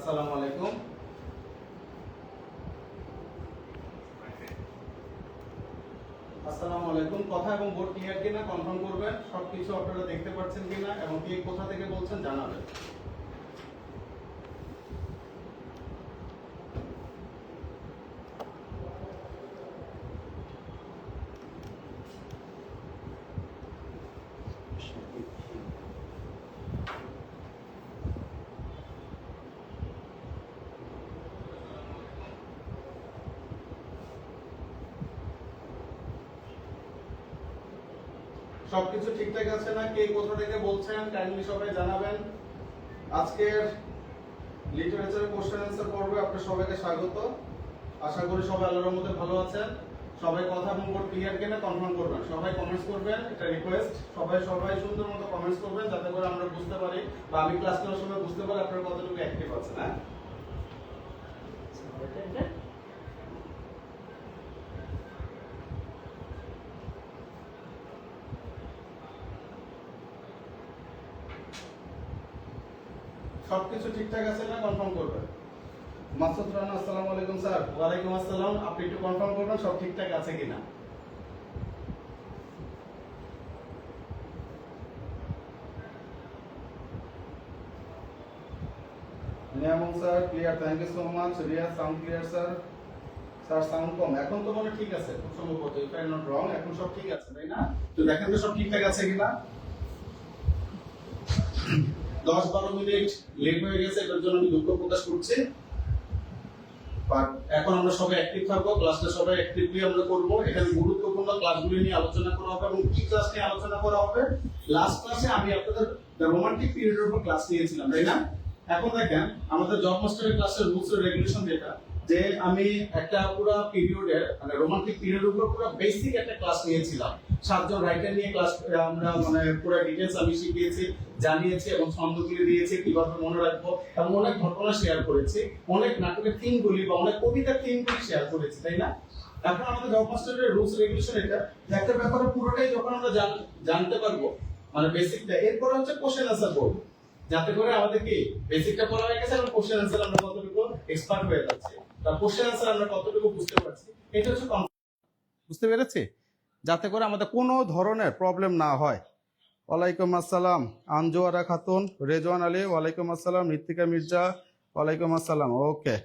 আসসালামু আলাইকুম। আসসালামু আলাইকুম। কথা এবং বোর্ড ক্লিয়ার কিনা কনফার্ম করবেন। সবকিছু আপনারা দেখতে পাচ্ছেন কিনা এবং কে কোথা থেকে বলছেন জানাবেন। সবকিছু ঠিকঠাক আছে না? কে কোথা থেকে বলছেন কাইন্ডলি সবাই জানাবেন। আজকের লিটারেচার কোশ্চেন অ্যান্সার পর্বে আপনাদের সবাইকে স্বাগত। আশা করি সবাই আল্লাহর রহমতে ভালো আছেন। সবাই কথা এবং বোর্ড ক্লিয়ার কিনা কনফার্ম করবেন। সবাই কমেন্টস করবেন, এটা রিকোয়েস্ট। সবাই সুন্দর মতো কমেন্টস করবেন যাতে করে আমরা বুঝতে পারি বা আমি ক্লাস করার সময় বুঝতে পারি আপনারা কতটুকু অ্যাক্টিভ আছেন। হ্যাঁ, সবকিছু ঠিকঠাক আছে না কনফার্ম করবেন। মাসুদ রানা, আসসালামু আলাইকুম স্যার। ওয়ালাইকুম আসসালাম। আপনি একটু কনফার্ম করবেন সব ঠিকঠাক আছে কিনা। নিয়ামক sir clear, thank you so much. Riya sound clear sir. Sir sound কম, এখন তো মনে ঠিক আছে খুব সম্ভবত, if I am not wrong, এখন সব ঠিক আছে তাই না? তো দেখেন তো সব ঠিকঠাক আছে কিনা। 10-12 মিনিট লেট হয়ে গেছে, এটার জন্য আমি দুঃখ প্রকাশ করছি। বাট এখন আমরা সবাই অ্যাক্টিভ থাকবো, ক্লাসটা সবাই অ্যাক্টিভলি আমরা করব। এখানে গুরুত্বপূর্ণ ক্লাসগুলি নিয়ে আলোচনা করা হবে এবং কি ক্লাস নিয়ে আলোচনা করা হবে। লাস্ট ক্লাসে আমি আপনাদের রোমান্টিক পিরিয়ডের উপর ক্লাস নিয়েছিলাম তাই না? এখন দেখেন আমাদের জব মাস্টারের ক্লাসের রুলস এন্ড রেগুলেশন যেটা, যে আমি একটা পুরো পিরিয়ডের মানে রোমান্টিক পিরিয়ডের উপর পুরো বেসিক একটা ক্লাস নিয়েছিলাম। 7জন রাইটার নিয়ে ক্লাস আমরা মানে পুরো ডিটেইলস আমি শিখিয়েছি, জানিয়েছি এবং ছন্দগুলি দিয়েছি কিভাবে মনে রাখবো এবং অনেক ঘটনা শেয়ার করেছি, অনেক নাটকের থিমগুলি বা অনেক কবিতার থিমগুলি শেয়ার করেছি তাই না? এখন আমাদের জব মাস্টারের রুলস রেগুলেশন এটা, যে একটা ব্যাপারে পুরোটাই যখন আমরা জানতে পারবো মানে বেসিকটা, এরপর হচ্ছে কোশ্চেন আনসার করবো যাতে করে আমাদের কি বেসিকটা পড়া হয়ে গেছে এবং কোশ্চেন আনসার আমরা কতটুকু এক্সপার্ট হয়ে যাচ্ছি, তার কোশ্চেন আনসার আমরা কতটুকু বুঝতে পারছি, এটা হচ্ছে বুঝতে পেরেছি, যাতে করে আমাদের কোনো ধরনের প্রবলেম না হয়। ওয়ালাইকুম আসসালাম আনজোয়ারা খাতুন, রেজওয়ান আলী, ওয়ালাইকুম আসসালাম ঋত্বিকা মির্জা, ওয়ালাইকুম আসসালাম। ওকে,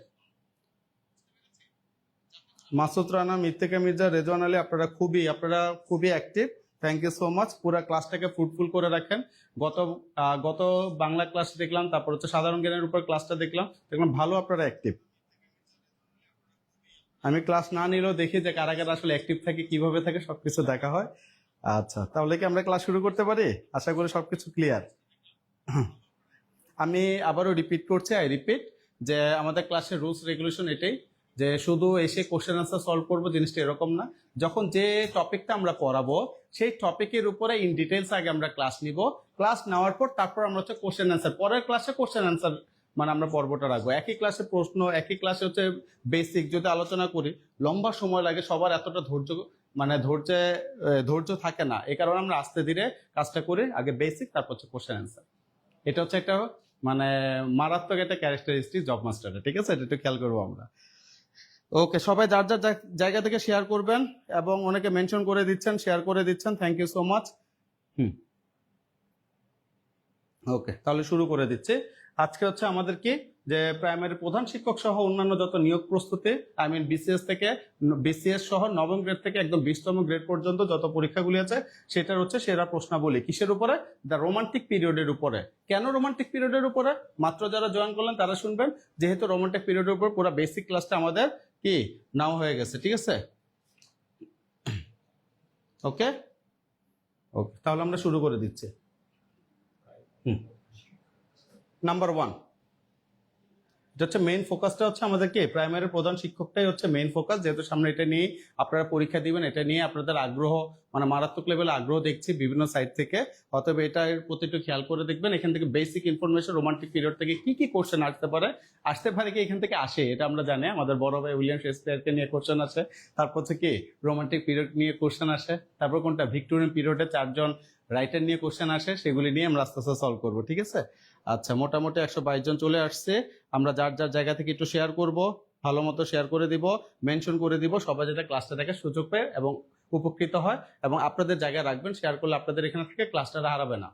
মাসুদ রানা, ঋত্বিকা মির্জা, রেজওয়ান আলী, আপনারা খুবই active. Thank you so much. পুরো ক্লাসটাকে ফ্রুটফুল করে রাখেন। গত গত বাংলা ক্লাস দেখলাম, তারপর হচ্ছে সাধারণ জ্ঞানের উপর ক্লাসটা দেখলাম ভালো আপনারা অ্যাক্টিভ। আমি ক্লাস না নিলেও দেখি যে কারা কারা আসলে অ্যাক্টিভ থাকে, কিভাবে থাকে, সবকিছু দেখা হয়। আচ্ছা, তাহলে কি আমরা ক্লাস শুরু করতে পারি? আশা করি সবকিছু ক্লিয়ার। আমি আবারও রিপিট করছি, যে আমাদের ক্লাসের রুলস রেগুলেশন এটাই, যে শুধু এসে কোশ্চেন আনসার সলভ করবো জিনিসটা এরকম না। যখন যে টপিকটা আমরা পড়াবো সেই টপিকের উপরে ইন ডিটেলস আগে আমরা ক্লাস নিব। ক্লাস নেওয়ার পর তারপর আমরা হচ্ছে কোশ্চেন আনসার, পরের ক্লাসে কোশ্চেন আনসার মানে আমরা পর্বটা রাখবো। একই ক্লাসে প্রশ্ন, একই ক্লাসে হচ্ছে বেসিক যদি আলোচনা করি লম্বা সময় লাগে, সবার এতটা ধৈর্য থাকে না। এই কারণে আমরা আস্তে ধীরে কাজটা করি, আগে বেসিক তারপর হচ্ছে কোশ্চেন আনসার। এটা হচ্ছে একটা মানে মারাত্মক একটা ক্যারেক্টারিস্টিক জব মাস্টারের, ঠিক আছে? এটা একটু খেয়াল করবো আমরা। ওকে, সবাই যার যার জায়গা থেকে শেয়ার করবেন এবং অনেকে মেনশন করে দিচ্ছেন, শেয়ার করে দিচ্ছেন, থ্যাংক ইউ সো মাচ। ওকে, তাহলে শুরু করে দিচ্ছি। আজকে হচ্ছে আমাদের কি, যে প্রাইমারি প্রধান শিক্ষক সহ অন্যান্য যত নিয়োগ প্রস্তুতি, আই মিন বিসিএস সহ নবম গ্রেড থেকে একদম 20তম গ্রেড পর্যন্ত যত পরীক্ষাগুলি আছে সেটার হচ্ছে সেরা প্রশ্নাবলী কিসের উপরে? দ্য রোমান্টিক পিরিয়ডের উপরে। কেন রোমান্টিক পিরিয়ডের উপরে? মাত্র যারা জয়েন করলেন তারা শুনবেন, যেহেতু রোমান্টিক পিরিয়ডের উপর পুরো বেসিক ক্লাসটা আমাদের কি নাও হয়ে গেছে, ঠিক আছে? ওকে ওকে, তাহলে আমরা শুরু করে দিচ্ছি। নাম্বার 1, এটা হচ্ছে মেইন ফোকাসটা হচ্ছে আমাদের কি প্রাইমারি প্রধান শিক্ষকটাই হচ্ছে মেইন ফোকাস, যেহেতু সামনে এটা নিয়ে আপনারা পরীক্ষা দিবেন, এটা নিয়ে আপনাদের আগ্রহ মানে মারাত্মক লেভেলে আগ্রহ দেখছি বিভিন্ন সাইড থেকে। অতএব এটার প্রতি একটু খেয়াল করে দেখবেন। এখান থেকে বেসিক ইনফরমেশন রোমান্টিক পিরিয়ড থেকে কি কি কোশ্চেন আসতে পারে কি এখান থেকে আসে এটা আমরা জানি। আমাদের বড় ভাই উইলিয়াম শেক্সপিয়ারকে নিয়ে কোশ্চেন আছে, তারপর হচ্ছে কি রোমান্টিক পিরিয়ড নিয়ে কোশ্চেন আসে, তারপর কোনটা ভিক্টোরিয়ান পিরিয়ডে 4জন রাইটার নিয়ে কোশ্চেন আসে সেগুলি নিয়ে আমরা আস্তে আস্তে সলভ করবো, ঠিক আছে? আচ্ছা, মোটামুটি 122 জন চলে আসছে। আমরা যার যার জায়গা থেকে একটু শেয়ার করব, ভালো মতো শেয়ার করে দিব, মেনশন করে দিব, সবাই যাতে ক্লাসটা দেখে সুযোগ পায় এবং উপকৃত হয়, এবং আপনাদের জায়গায় রাখবেন, শেয়ার করলে আপনাদের এখানে থেকে ক্লাসটা হারাবে না।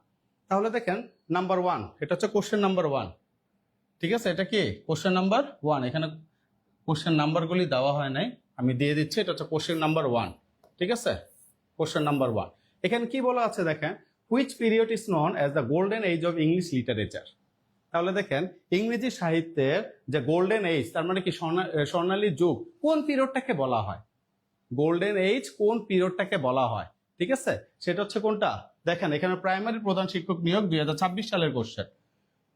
তাহলে দেখেন নাম্বার 1, এটা হচ্ছে কোশ্চেন নাম্বার 1, ঠিক আছে? এটা কি কোশ্চেন নাম্বার 1? এখানে কোশ্চেন নাম্বারগুলি দেওয়া হয় নাই, আমি দিয়ে দিচ্ছি। এটা হচ্ছে কোশ্চেন নাম্বার 1, ঠিক আছে? কোশ্চেন নাম্বার 1 এখানে কি বলা আছে দেখেন, which period is known as the golden age of English literature. তাহলে দেখেন ইংরেজি সাহিত্যের যে গোল্ডেন এজ, তার মানে কি স্বর্ণালী যুগ, কোন পিরিয়ডটাকে বলা হয়? গোল্ডেন এজ কোন পিরিয়ডটাকে বলা হয়, ঠিক আছে? সেটা হচ্ছে কোনটা? দেখেন এখানে প্রাইমারি প্রধান শিক্ষক নিয়োগ 2026 সালের কোশ্চেন,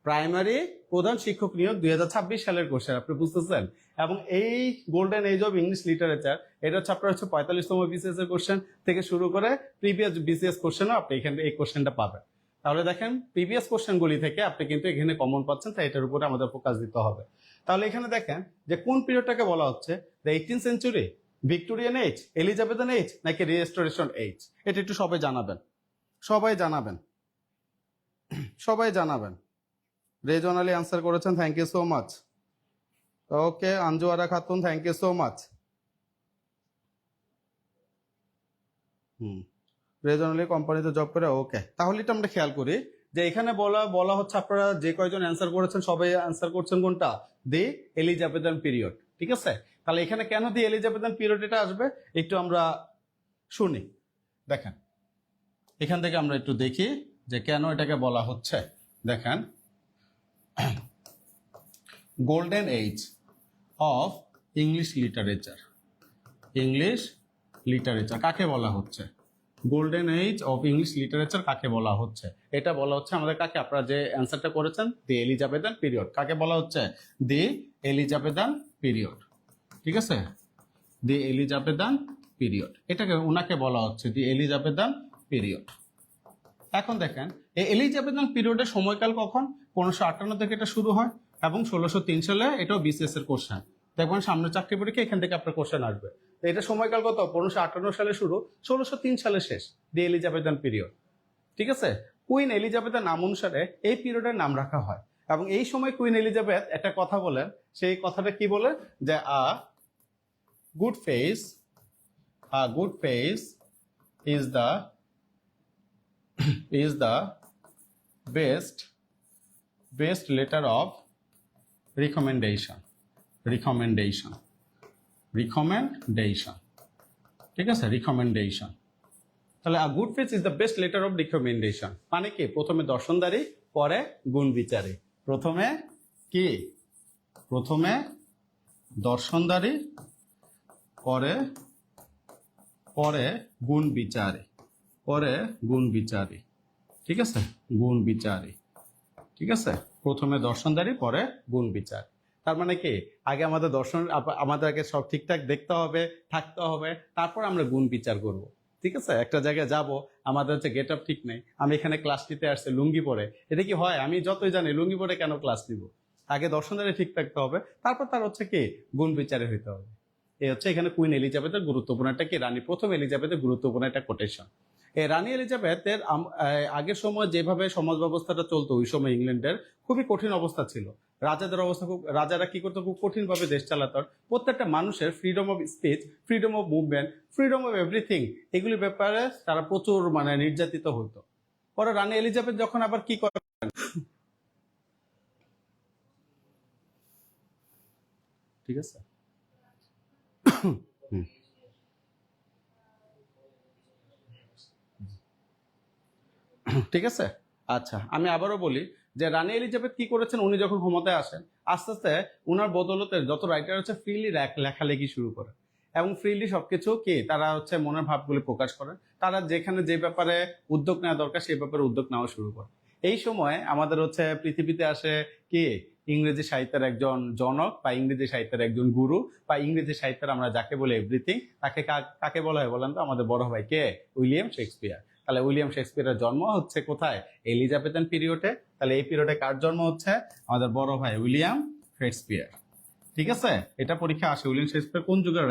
প্রাইমারি প্রধান শিক্ষক নিয়োগ 2026 সালের কোশ্চেন, আপনি বুঝতেছেন? এবং এই golden age of English literature, এটা হচ্ছে আপনার হচ্ছে 45তম বিসিএস এর কোশ্চেন থেকে শুরু করে প্রিভিয়াস বিসিএস কোশ্চেনও আপনি এখানে এই কোশ্চেনটা পাবেন। তাহলে দেখেন প্রিভিয়াস কোশ্চেনগুলি থেকে আপনি কিন্তু এখানে কমন পাচ্ছেন, তাই এটার উপরে আমাদের ফোকাস দিতে হবে। তাহলে এখানে দেখেন যে কোন পিরিয়ডটাকে বলা হচ্ছে, the 18th century, Victorian age, Elizabethan age, নাকি রিস্টোরেশন এজ? এটা একটু সবাই জানাবেন, সবাই জানাবেন, সবাই জানাবেন। রেজনালি আনসার করেছেন, thank you so much. Okay, Anjuara Khatun, thank you so much. রেজনালি কোম্পানিতে জব করে, ওকে। তাহলে এটা আমরা খেয়াল করি যে এখানে বলা হচ্ছে, আপনারা যে কয়জন অ্যান্সার করেছেন সবাই অ্যান্সার করছেন কোনটা? দি এলিজাবেথান পিরিয়ড, ঠিক আছে? তাহলে এখানে কেন দি এলিজাবেথান পিরিয়ড এটা আসবে একটু আমরা শুনি। দেখেন এখান থেকে আমরা একটু দেখি যে কেন এটাকে বলা হচ্ছে। দেখেন, golden age of English literature, English literature কাকে বলা হচ্ছে? Golden age of English literature কাকে বলা হচ্ছে? এটা বলা হচ্ছে আমাদের কাকে, আপনারা যে অ্যান্সারটা করেছেন দি এলিজাবেথান পিরিয়ড, কাকে বলা হচ্ছে? দি এলিজাবেথান পিরিয়ড, ঠিক আছে? দি এলিজাবেথান পিরিয়ড, এটাকে ওনাকে বলা হচ্ছে দি এলিজাবেথান পিরিয়ড। এখন দেখেন এই এলিজাবেথান পিরিয়ডের সময়কাল কখন? 1558 থেকে এটা শুরু হয় এবং 1603 সালে এটাও বিসিএস এর কোশ্চেন। দেখবেন সামনে চাকরি পরীক্ষা এখান থেকে আপনার কোশ্চেন আসবে। তো এটা সময়কাল কত? 1558 সালে শুরু, 1603 সালে শেষ, দি এলিজাবেথান পিরিয়ড, ঠিক আছে? কুইন এলিজাবেথের নাম অনুসারে এই পিরিয়ডের নাম রাখা হয়। এবং এই সময় কুইন এলিজাবেথ একটা কথা বলেন, সেই কথাটা কি বলে? যে good face is the best letter of recommendation, ঠিক আছে? রিকমেন্ডেশন। তাহলে good face is the best letter of recommendation মানে কি? প্রথমে দর্শনদারি, পরে গুণ বিচারে। প্রথমে কি? প্রথমে দর্শনদারি, পরে গুণ বিচারে, ঠিক আছে? গুণ বিচারে, ঠিক আছে? প্রথমে দর্শনদারি, পরে গুণ বিচার। তার মানে কি, আগে আমাদের আমাদেরকে সব ঠিকঠাক দেখতে হবে, থাকতে হবে, তারপর আমরা গুণ বিচার করব, ঠিক আছে? একটা জায়গায় যাব, আমাদের হচ্ছে গেট আপ ঠিক নেই, আমি এখানে ক্লাস নিতে আসছি লুঙ্গি পরে, এটা কি হয়? আমি যতই জানি লুঙ্গি পরে কেন ক্লাস নিব? আগে দর্শনদারি ঠিক থাকতে হবে, তারপর তার হচ্ছে কি গুণ বিচারে হইতে হবে। এই হচ্ছে এখানে কুইন এলিজাবেথের গুরুত্বপূর্ণ একটা কি, রানী প্রথম এলিজাবেথের গুরুত্বপূর্ণ একটা কোটেশন। এই রানী এলিজাবেথের আগের সময় যেভাবে সমাজ ব্যবস্থাটা চলতো, ওই সময় ইংল্যান্ডের খুবই কঠিন অবস্থা ছিল। রাজাদের অবস্থা রাজারা কি করতো? খুব কঠিন ভাবে দেশ চালাতো। প্রত্যেকটা মানুষের freedom of speech, freedom of movement, freedom of everything, এগুলির ব্যাপারে তারা প্রচুর নির্যাতিত হতো। পরে রানী এলিজাবেথ যখন আবার কি করেন, ঠিক আছে? ঠিক আছে, আচ্ছা আমি আবারও বলি যে রানী এলিজাবেথ কি করেছেন, উনি যখন ক্ষমতায় আসেন, আস্তে আস্তে উনার বদলতে যত রাইটার হচ্ছে ফ্রিলি লেখালেখি শুরু করে এবং ফ্রিলি সবকিছু কি তারা হচ্ছে মনের ভাবগুলি প্রকাশ করেন। তারা যেখানে যে ব্যাপারে উদ্যোগ নেওয়া দরকার সেই ব্যাপারে উদ্যোগ নেওয়া শুরু করে। এই সময় আমাদের হচ্ছে পৃথিবীতে আসে কি ইংরেজি সাহিত্যের একজন জনক বা ইংরেজি সাহিত্যের একজন গুরু বা ইংরেজি সাহিত্যের আমরা যাকে বলে এভরিথিং, তাকে কাকে বলা হয় বলেন তো? আমাদের বড় ভাই কে? William Shakespeare. তাহলে উইলিয়াম শেক্সপিয়ারের জন্ম হচ্ছে কোথায়? এলিজাবেথান পিরিয়ডে। তাহলে এই পিরিয়ডে কার জন্ম হচ্ছে? আমাদের বড় ভাই উইলিয়াম শেক্সপিয়ার, ঠিক আছে? এটা পরীক্ষা আসে, উইলিয়াম শেক্সপিয়ার কোন যুগের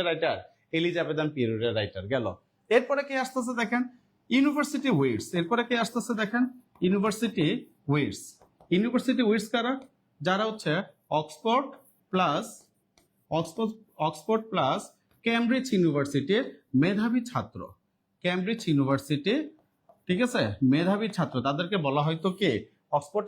রাইটার? এলিজাবেথান পিরিয়ডের রাইটার গেল। এরপরে কি আসতেছে দেখেন, ইউনিভার্সিটি উইটস, এরপরে কে আসতেছে দেখেন, ইউনিভার্সিটি উইটস। ইউনিভার্সিটি উইটস কারা? যারা হচ্ছে Oxford plus Oxford Oxford plus Cambridge ইউনিভার্সিটির মেধাবী ছাত্র। ক্যামব্রিজ ইউনিভার্সিটি, ঠিক আছে, মেধাবী ছাত্র, তাদেরকে বলা হয়তো কে? Oxford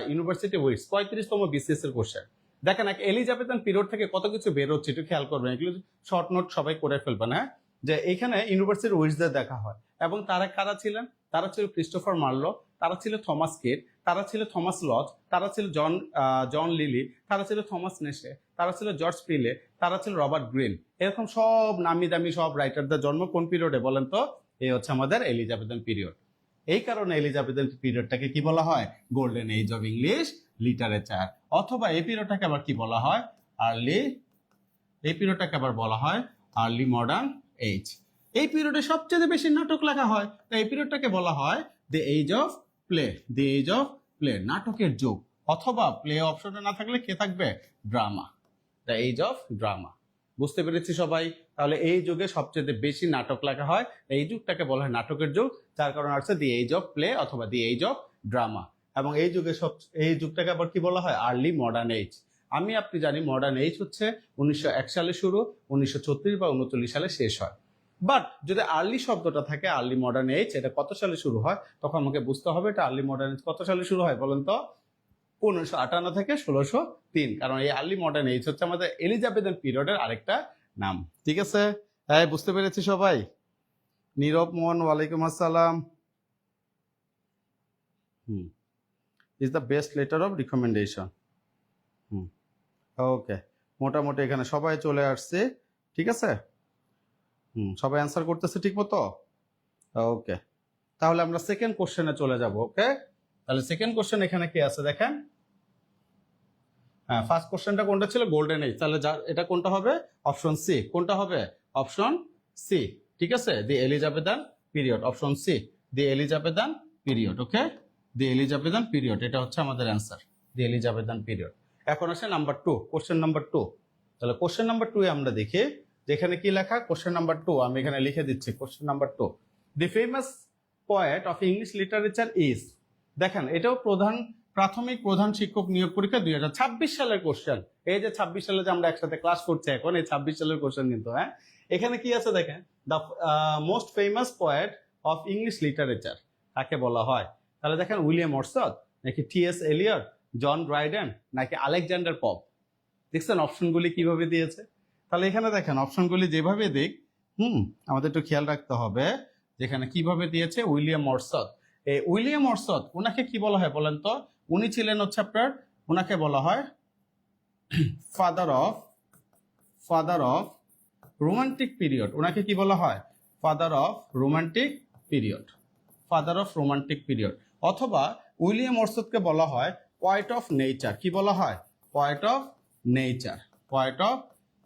university wits. 35তম বিসিএস এর কোশ্চেন। দেখেন এক এলিজাবেথান পিরিয়ড থেকে কত কিছু বের হচ্ছে, একটু খেয়াল করবেন, এগুলো শর্ট নোট সবাই করে ফেলবেন। হ্যাঁ, যে এখানে ইউনিভার্সিটি উইটসদের দেখা হয়, এবং তারা কারা ছিলেন? তারা ছিল ক্রিস্টোফার মার্লো, তারা ছিল থমাস কেট, তারা ছিল থমাস লজ, তারা ছিল জন লিলি, তারা ছিল থমাস নেশে, তারা ছিল জর্জ পিলে, তারা ছিল রবার্ট গ্রিন। এরকম সব নামি দামি সব রাইটারদের জন্ম কোন পিরিয়ডে বলেন তো? এই হচ্ছে আমাদের এলিজাবেথান পিরিয়ড। এই কারণে এলিজাবেথান পিরিয়ডটাকে কি বলা হয়? Golden age of English literature. অথবা এই পিরিয়ডটাকে আবার কি বলা হয়? এই পিরিয়ডটাকে আবার বলা হয় আর্লি মডার্ন এজ। এই পিরিয়ডে সবচেয়ে বেশি নাটক লেখা হয়, তো এই পিরিয়ডটাকে বলা হয় the age of play. The age of play, নাটকের যুগ। অথবা প্লে অপশনে না থাকলে কে থাকবে? Drama, the age of drama. বুঝতে পেরেছি সবাই? তাহলে এই যুগে সবচেয়ে বেশি নাটক লেখা হয়, এই যুগটাকে বলা হয় নাটকের যুগ, যার কারণে আছে দি এজ অফ প্লে অথবা দি এজ অফ ড্রামা। এবং এই যুগে এই যুগটাকে আবার কি বলা হয়? Early modern age. আমি আপনি জানি মডার্ন এজ হচ্ছে 1901 সালে শুরু, 1936 বা 39 সালে শেষ হয়। বাট যদি আর্লি শব্দটা থাকে, আর্লি মডার্ন এজ, এটা কত সালে শুরু হয়, তখন আমাকে বুঝতে হবে এটা আর্লি মডার্ন এজ কত সালে শুরু হয় বলেন তো? 1558 থেকে 1603। কারণ এই আর্লি মডার্ন এজ হচ্ছে আমাদের এলিজাবেথান পিরিয়ডের আরেকটা নাম। ঠিক আছে, হ্যাঁ বুঝতে পেরেছি সবাই? নীরব মোহন, ওয়ালাইকুম আসসালাম। Is the best letter of recommendation. Okay, মোটামুটি এখানে সবাই চলে আসছে, ঠিক আছে। সবাই অ্যান্সার করতেছে ঠিক মতো? ওকে, তাহলে আমরা সেকেন্ড কোশ্চেনে চলে যাব। ওকে, তাহলে সেকেন্ড কোশ্চেন এখানে কি আছে দেখেন। হ্যাঁ, ফার্স্ট কোশ্চেনটা কোনটা ছিল? Golden age. তাহলে এটা কোনটা হবে? Option C. কোনটা হবে? Option C. ঠিক আছে, the Elizabethan period, option C, the Elizabethan period. Okay, the Elizabethan period, এটা হচ্ছে আমাদের অ্যান্সার, দি এলিজাবেথান পিরিয়ড। এখন আসে নাম্বার 2, কোশ্চেন নাম্বার 2। তাহলে কোশ্চেন নাম্বার 2 এ আমরা দেখি যেখানে কি লেখা। কোশ্চেন নাম্বার 2 আমি এখানে লিখে দিচ্ছি। Question number 2, the famous poet of English literature is. দেখেন এটাও প্রাথমিক প্রধান শিক্ষক নিয়োগ পরীক্ষা 2026 সালের কোশ্চেন। এই যে 26 সালে যে আমরা একসাথে ক্লাস করছি এখন, এই 26 সালের কোশ্চেন কিন্তু। হ্যাঁ, এখানে কি আছে দেখেন, the most famous poet of English literature কাকে বলা হয়? তাহলে দেখেন উইলিয়াম ওয়ার্ডসওয়ার্থ, নাকি টি.এস. এলিয়ট, জন ড্রাইডেন, নাকি আলেকজান্ডার পপ। দেখছেন অপশনগুলি কিভাবে দিয়েছে? তাহলে এখানে দেখেন অপশনগুলি যেভাবে দিক, আমাদের একটু খেয়াল রাখতে হবে যেখানে কিভাবে দিয়েছে। উইলিয়াম ওয়ার্ডসওয়ার্থ, এই উইলিয়াম ওয়ার্ডসওয়ার্থ ওনাকে কি বলা হয় বলেন তো? উনি ছিলেন হচ্ছে আপনার, ওনাকে বলা হয় ফাদার অফ রোমান্টিক পিরিয়ড। ওনাকে কি বলা হয়? Father of romantic period, father of romantic period. অথবা উইলিয়াম ওয়ার্ডসওয়ার্থকে বলা হয় পোয়েট অফ নেচার। কি বলা হয়? Poet of nature, poet of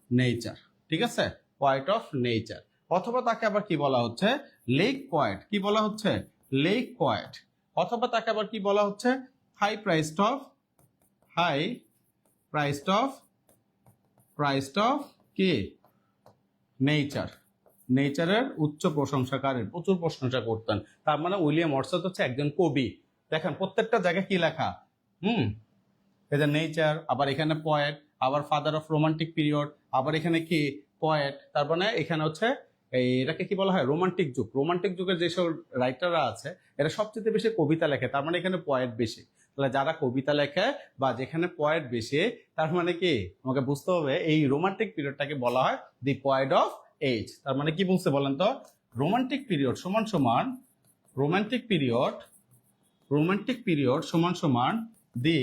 nature. ঠিক আছে, পোয়েট অফ নেচার। অথবা তাকে আবার কি বলা হচ্ছে? Lake poet. কি বলা হচ্ছে? Lake poet. অথবা তাকে আবার কি বলা হচ্ছে? হাই প্রাইসড অফ কি? নেচার, নেচারের উচ্চ প্রশংসাকারী, প্রচুর প্রশংসা করতেন। তার মানে উইলিয়াম ওয়ার্ডসওয়ার্থ হচ্ছে একজন কবি। দেখেন প্রত্যেকটা জায়গায় কি লেখা, এই যে নেচার, আবার এখানে পয়েট, আবার ফাদার অফ রোমান্টিক পিরিয়ড, আবার এখানে কি পয়েট। তার মানে এখানে হচ্ছে এটাকে কি বলা হয়? রোমান্টিক যুগ। রোমান্টিক যুগের যেসব রাইটাররা আছে এরা সবচেয়ে বেশি কবিতা লেখে, তার মানে এখানে পয়েট বেশি। তাহলে যারা কবিতা লেখে বা যেখানে পয়েট বেশি, তার মানে কি আমাকে বুঝতে হবে এই রোমান্টিক পিরিয়ডটাকে বলা হয় দি পয়েট অফ এজ। তার মানে কি বলছে বলেন তো? রোমান্টিক পিরিয়ড সমান সমান রোমান্টিক পিরিয়ড সমান সমান দি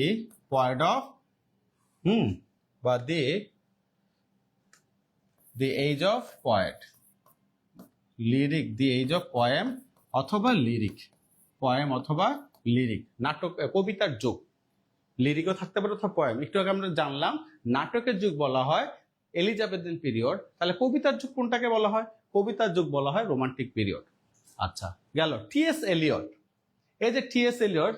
পয়েট অফ বা the age of poet, lyric, the age of poem অথবা লিরিক, পয়েম অথবা লিরিক, নাটক, কবিতার যুগ। লিরিকও থাকতে পারে অথবা পয়েম। একটু আগে আমরা জানলাম নাটকের যুগ বলা হয় এলিজাবেথান পিরিয়ড। তাহলে কবিতার যুগ কোনটাকে বলা হয়? কবিতার যুগ বলা হয় রোমান্টিক পিরিয়ড। আচ্ছা গেল। টি.এস. এলিয়ট, এই যে টি.এস. এলিয়ট,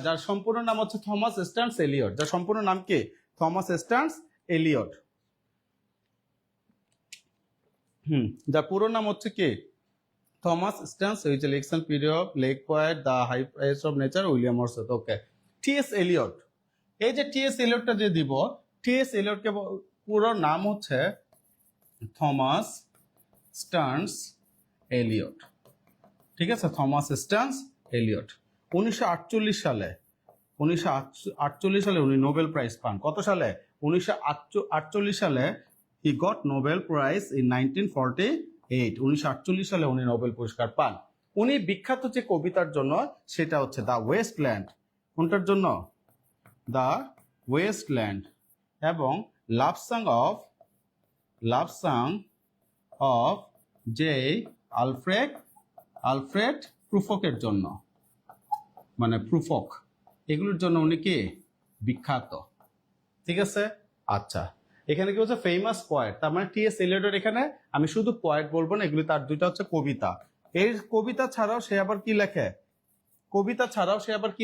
যার সম্পূর্ণ নাম হচ্ছে থমাস স্টার্নস এলিয়ট। যার সম্পূর্ণ নাম কি? Thomas Stearns Eliot. যার পুরো নাম হচ্ছে কি? থমাস স্ট্যান্স হুইচ লিখছেন period of lake point the highest of nature William Wordsworth. Okay, T S. Eliot. এই যে টি.এস. এলিয়টটা যে দিব, টি.এস. এলিয়টকে পুরো নাম হচ্ছে থমাস স্টার্নস এলিয়ট। ঠিক আছে, থমাস স্টার্নস এলিয়ট 1948 সালে 1948 সালে উনি নোবেল প্রাইজ পান। কত সালে? 1948 সালে he got Nobel prize in 1948। 1948 সালে উনি নোবেল পুরস্কার পান। উনি বিখ্যাত যে কবিতার জন্য সেটা হচ্ছে দ্য ওয়েস্টল্যান্ড। কোনটার জন্য? The waste land. এবং love song of J Alfred প্রুফকের জন্য, মানে প্রুফক, এগুলোর জন্য উনি কি বিখ্যাত। ঠিক আছে, আচ্ছা এখানে কি হচ্ছে ফেমাস পয়েট, তার মানে টি.এস. এলিয়টের এখানে আমি শুধু পয়েট বলবো না, এগুলি তার দুইটা হচ্ছে কবিতা। এই কবিতা ছাড়াও সে আবার কি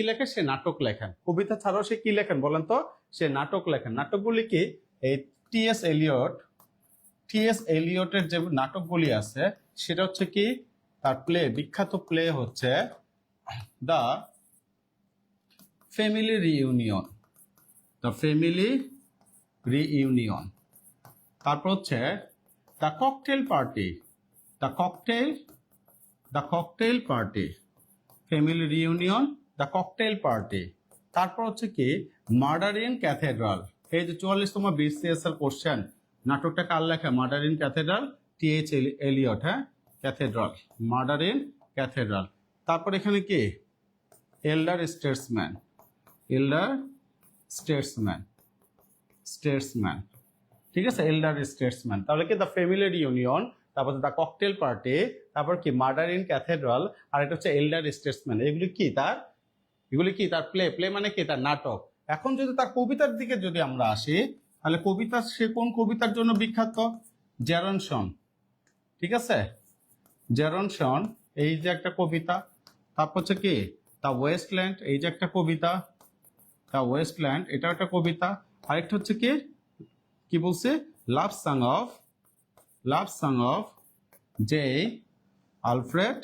লেখে? সে নাটক লেখেন। কবিতা ছাড়াও সে কি লেখেন বলেন তো? সে নাটক লেখেন। নাটকগুলি কি? এই টি.এস. এলিয়টের যে নাটকগুলি আছে সেটা হচ্ছে কি তার বিখ্যাত প্লে হচ্ছে দ্য ফ্যামিলি রিইউনিয়ন। তারপর হচ্ছে the cocktail party, family reunion, the cocktail party. তারপর হচ্ছে কি মার্ডার ইন ক্যাথেড্রাল। এই যে 44তম BCS এর কোশ্চেন, নাটকটা কার লেখা? Murder in cathedral, T H. Eliot. হ্যাঁ, ক্যাথেড্রাল, মার্ডার ইন ক্যাথেড্রাল। তারপর এখানে কি এল্ডার স্টেটসম্যান। ঠিক আছে, এল্ডার স্টেটসম্যান। তাহলে কি দ্য ফ্যামিলি রিইউনিয়ন, তারপর দ্য ককটেল পার্টি, তারপর কি মার্ডার ইন ক্যাথেড্রাল, আর এটা হচ্ছে এল্ডার স্টেটসম্যান। এগুলি কি তার প্লে মানে কি তার নাটক। এখন যদি তার কবিতার দিকে যদি আমরা আসি, তাহলে কবিতা, সে কোন কবিতার জন্য বিখ্যাত? জেরনসন। ঠিক আছে, জেরনসন এই যে একটা কবিতা। তারপর হচ্ছে কি দ্য ওয়েস্টল্যান্ড, এই যে একটা কবিতা, দ্য ওয়েস্টল্যান্ড, এটা একটা কবিতা। আরেকটা হচ্ছে কি বলছে? লাভ সং অফ জে আলফ্রেড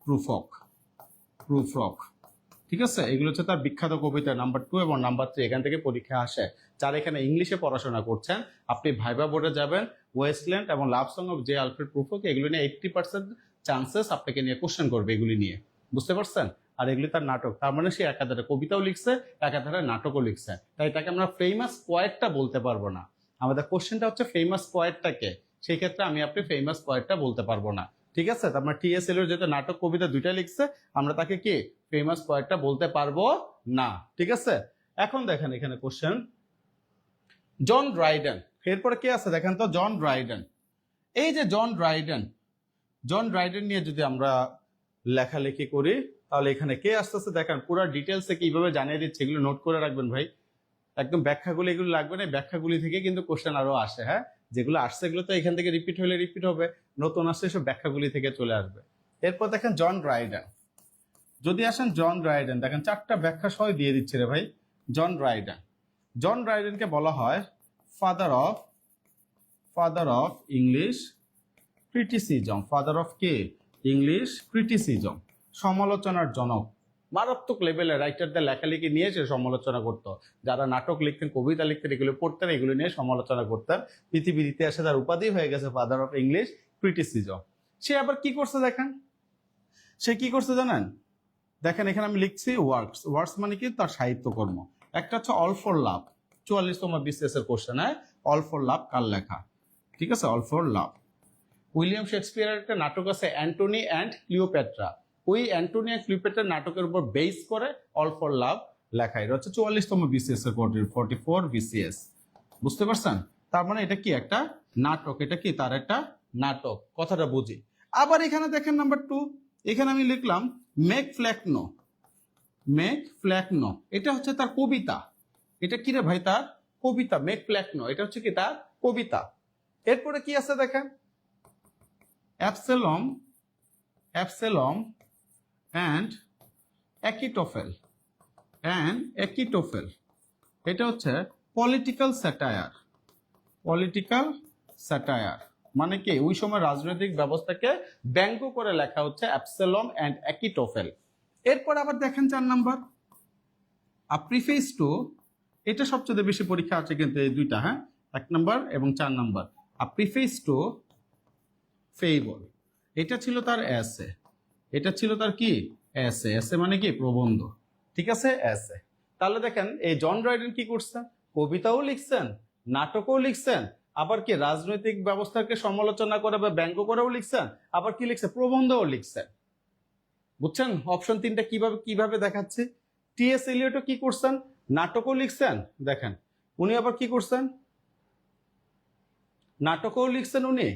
প্রুফক। ঠিক আছে, এগুলো হচ্ছে তার বিখ্যাত কবিতা নাম্বার 2 এবং নাম্বার 3। এখান থেকে পরীক্ষা আসে। যারা এখানে ইংলিশে পড়াশোনা করছেন, আপনি ভাইবা বোর্ডে যাবেন, ওয়েস্টল্যান্ড এবং love song of J Alfred প্রুফক, এগুলো নিয়ে 80% চান্সেস আপনাকে নিয়ে কোশ্চেন করবে এগুলি নিয়ে। বুঝতে পারছেন? আর এগুলি তার নাটক, তার মানে সে একাধারে কবিতাও লিখছে, একাধারে নাটকও লিখছে। তাই তাকে আমরা ফেমাস পয়েটটা বলতে পারবো না। আমাদের কোশ্চেনটা হচ্ছে ফেমাস পয়েটটাকে, সেই ক্ষেত্রে আপনি ফেমাস পয়েটটা বলতে পারবো না। ঠিক আছে, তার মানে টি.এস. এলিয়ট যেহেতু নাটক কবিতা দুইটা লিখছে, আমরা তাকে কি ফেমাস পয়েটটা বলতে পারবো না। ঠিক আছে, এখন দেখেন এখানে কোশ্চেন জন ড্রাইডেন। এরপরে কে আছে দেখেন তো? John Dryden. এই যে জন ড্রাইডেন নিয়ে যদি আমরা লেখালেখি করি, তাহলে এখানে কে আসতেছে দেখেন, পুরো ডিটেলসে কিভাবে জানিয়ে দিচ্ছে, এগুলো নোট করে রাখবেন ভাই। একদম ব্যাখ্যাগুলি এগুলো লাগবে না, ব্যাখ্যাগুলি থেকে কিন্তু কোশ্চেন আরো আসে। হ্যাঁ, যেগুলো আসছে এগুলো তো এখান থেকে রিপিট হবে, নতুন আসছে সব ব্যাখ্যাগুলি থেকে চলে আসবে। এরপর দেখেন জন ড্রাইডেন। যদি আসেন জন ড্রাইডেন, দেখেন 4টা ব্যাখ্যা সহ দিয়ে দিচ্ছে রে ভাই। জন ড্রাইডেনকে বলা হয় father of English criticism. Father of K? English criticism, সমালোচনার জনক। মারাত্মক লেভেলের রাইটারদের লেখালেখি নিয়ে সে সমালোচনা করতো। যারা নাটক লিখতেন, কবিতা লিখতেন, এগুলো পড়তেন, এগুলো নিয়ে সমালোচনা করতেন। পৃথিবীর ইতিহাসে তার উপাধি হয়ে গেছে ফাদার অফ ইংলিশ ক্রিটিসিজম। সে আবার কি করছে দেখেন, সে কি করছে জানেন? দেখেন এখানে আমি লিখছি ওয়ার্কস মানে কি তার সাহিত্যকর্ম। একটা হচ্ছে অল ফর লাভ, 44তম BCS এর কোশ্চেন। অল ফর লাভ কার লেখা? ঠিক আছে, অল ফর লাভ উইলিয়াম শেক্সপিয়ারের একটা নাটক আছে অ্যান্টনি অ্যান্ড ক্লিওপেট্রা। ওই অ্যান্টনি অ্যান্ড ক্লিওপেট্রা নাটকের উপর বেস করে অল ফর লাভ লেখা। এটা হচ্ছে 44তম BCS এর 44 BCS। বুঝতে পারছেন? তার মানে এটা কি একটা নাটক, এটা কি তার একটা নাটক, কথাটা বুঝি। আবার এখানে দেখেন নাম্বার 2, এখানে আমি লিখলাম মেক ফ্ল্যাকনো, এটা হচ্ছে তার কবিতা। এটা কি রে ভাই? তার কবিতা। মেক ফ্ল্যাকনো, এটা হচ্ছে কি তার কবিতা। এরপরে কি আছে দেখেন, অ্যাবসেলম অ্যান্ড অ্যাকিটোফেল, এটা হচ্ছে পলিটিক্যাল স্যাটায়ার। মানে কি ওই সময় রাজনৈতিক ব্যবস্থাকে ব্যঙ্গ করে লেখা হচ্ছে অ্যাবসেলম অ্যান্ড অ্যাকিটোফেল। এরপর আবার দেখেন 4 নাম্বার প্রিফেস টু, এটা সবচেয়ে বেশি পরীক্ষা আছে কিন্তু এই দুইটা, হ্যাঁ 1 নাম্বার এবং 4 নাম্বার। প্রিফেস টু ফেবল, এটা ছিল তার এসে, এটা ছিল তার কি এসে, এসে মানে কি প্রবন্ধ, ঠিক আছে এসে। তাহলে দেখেন এই জন ড্রয়ডেন কি করছেন, কবিতাও লিখছেন, নাটকও লিখছেন, আবার কি রাজনৈতিক ব্যবস্থাকে সমালোচনা করে বা ব্যঙ্গ করেও লিখছেন, আবার কি লিখছে প্রবন্ধও লিখছেন। বুঝছেন অপশন 3টা কিভাবে কিভাবে দেখাচ্ছে। টি.এস. এলিয়টও কি করছেন, নাটকও লিখছেন, দেখেন উনি আবার কি করছেন, নাটকও লিখছেন উনি,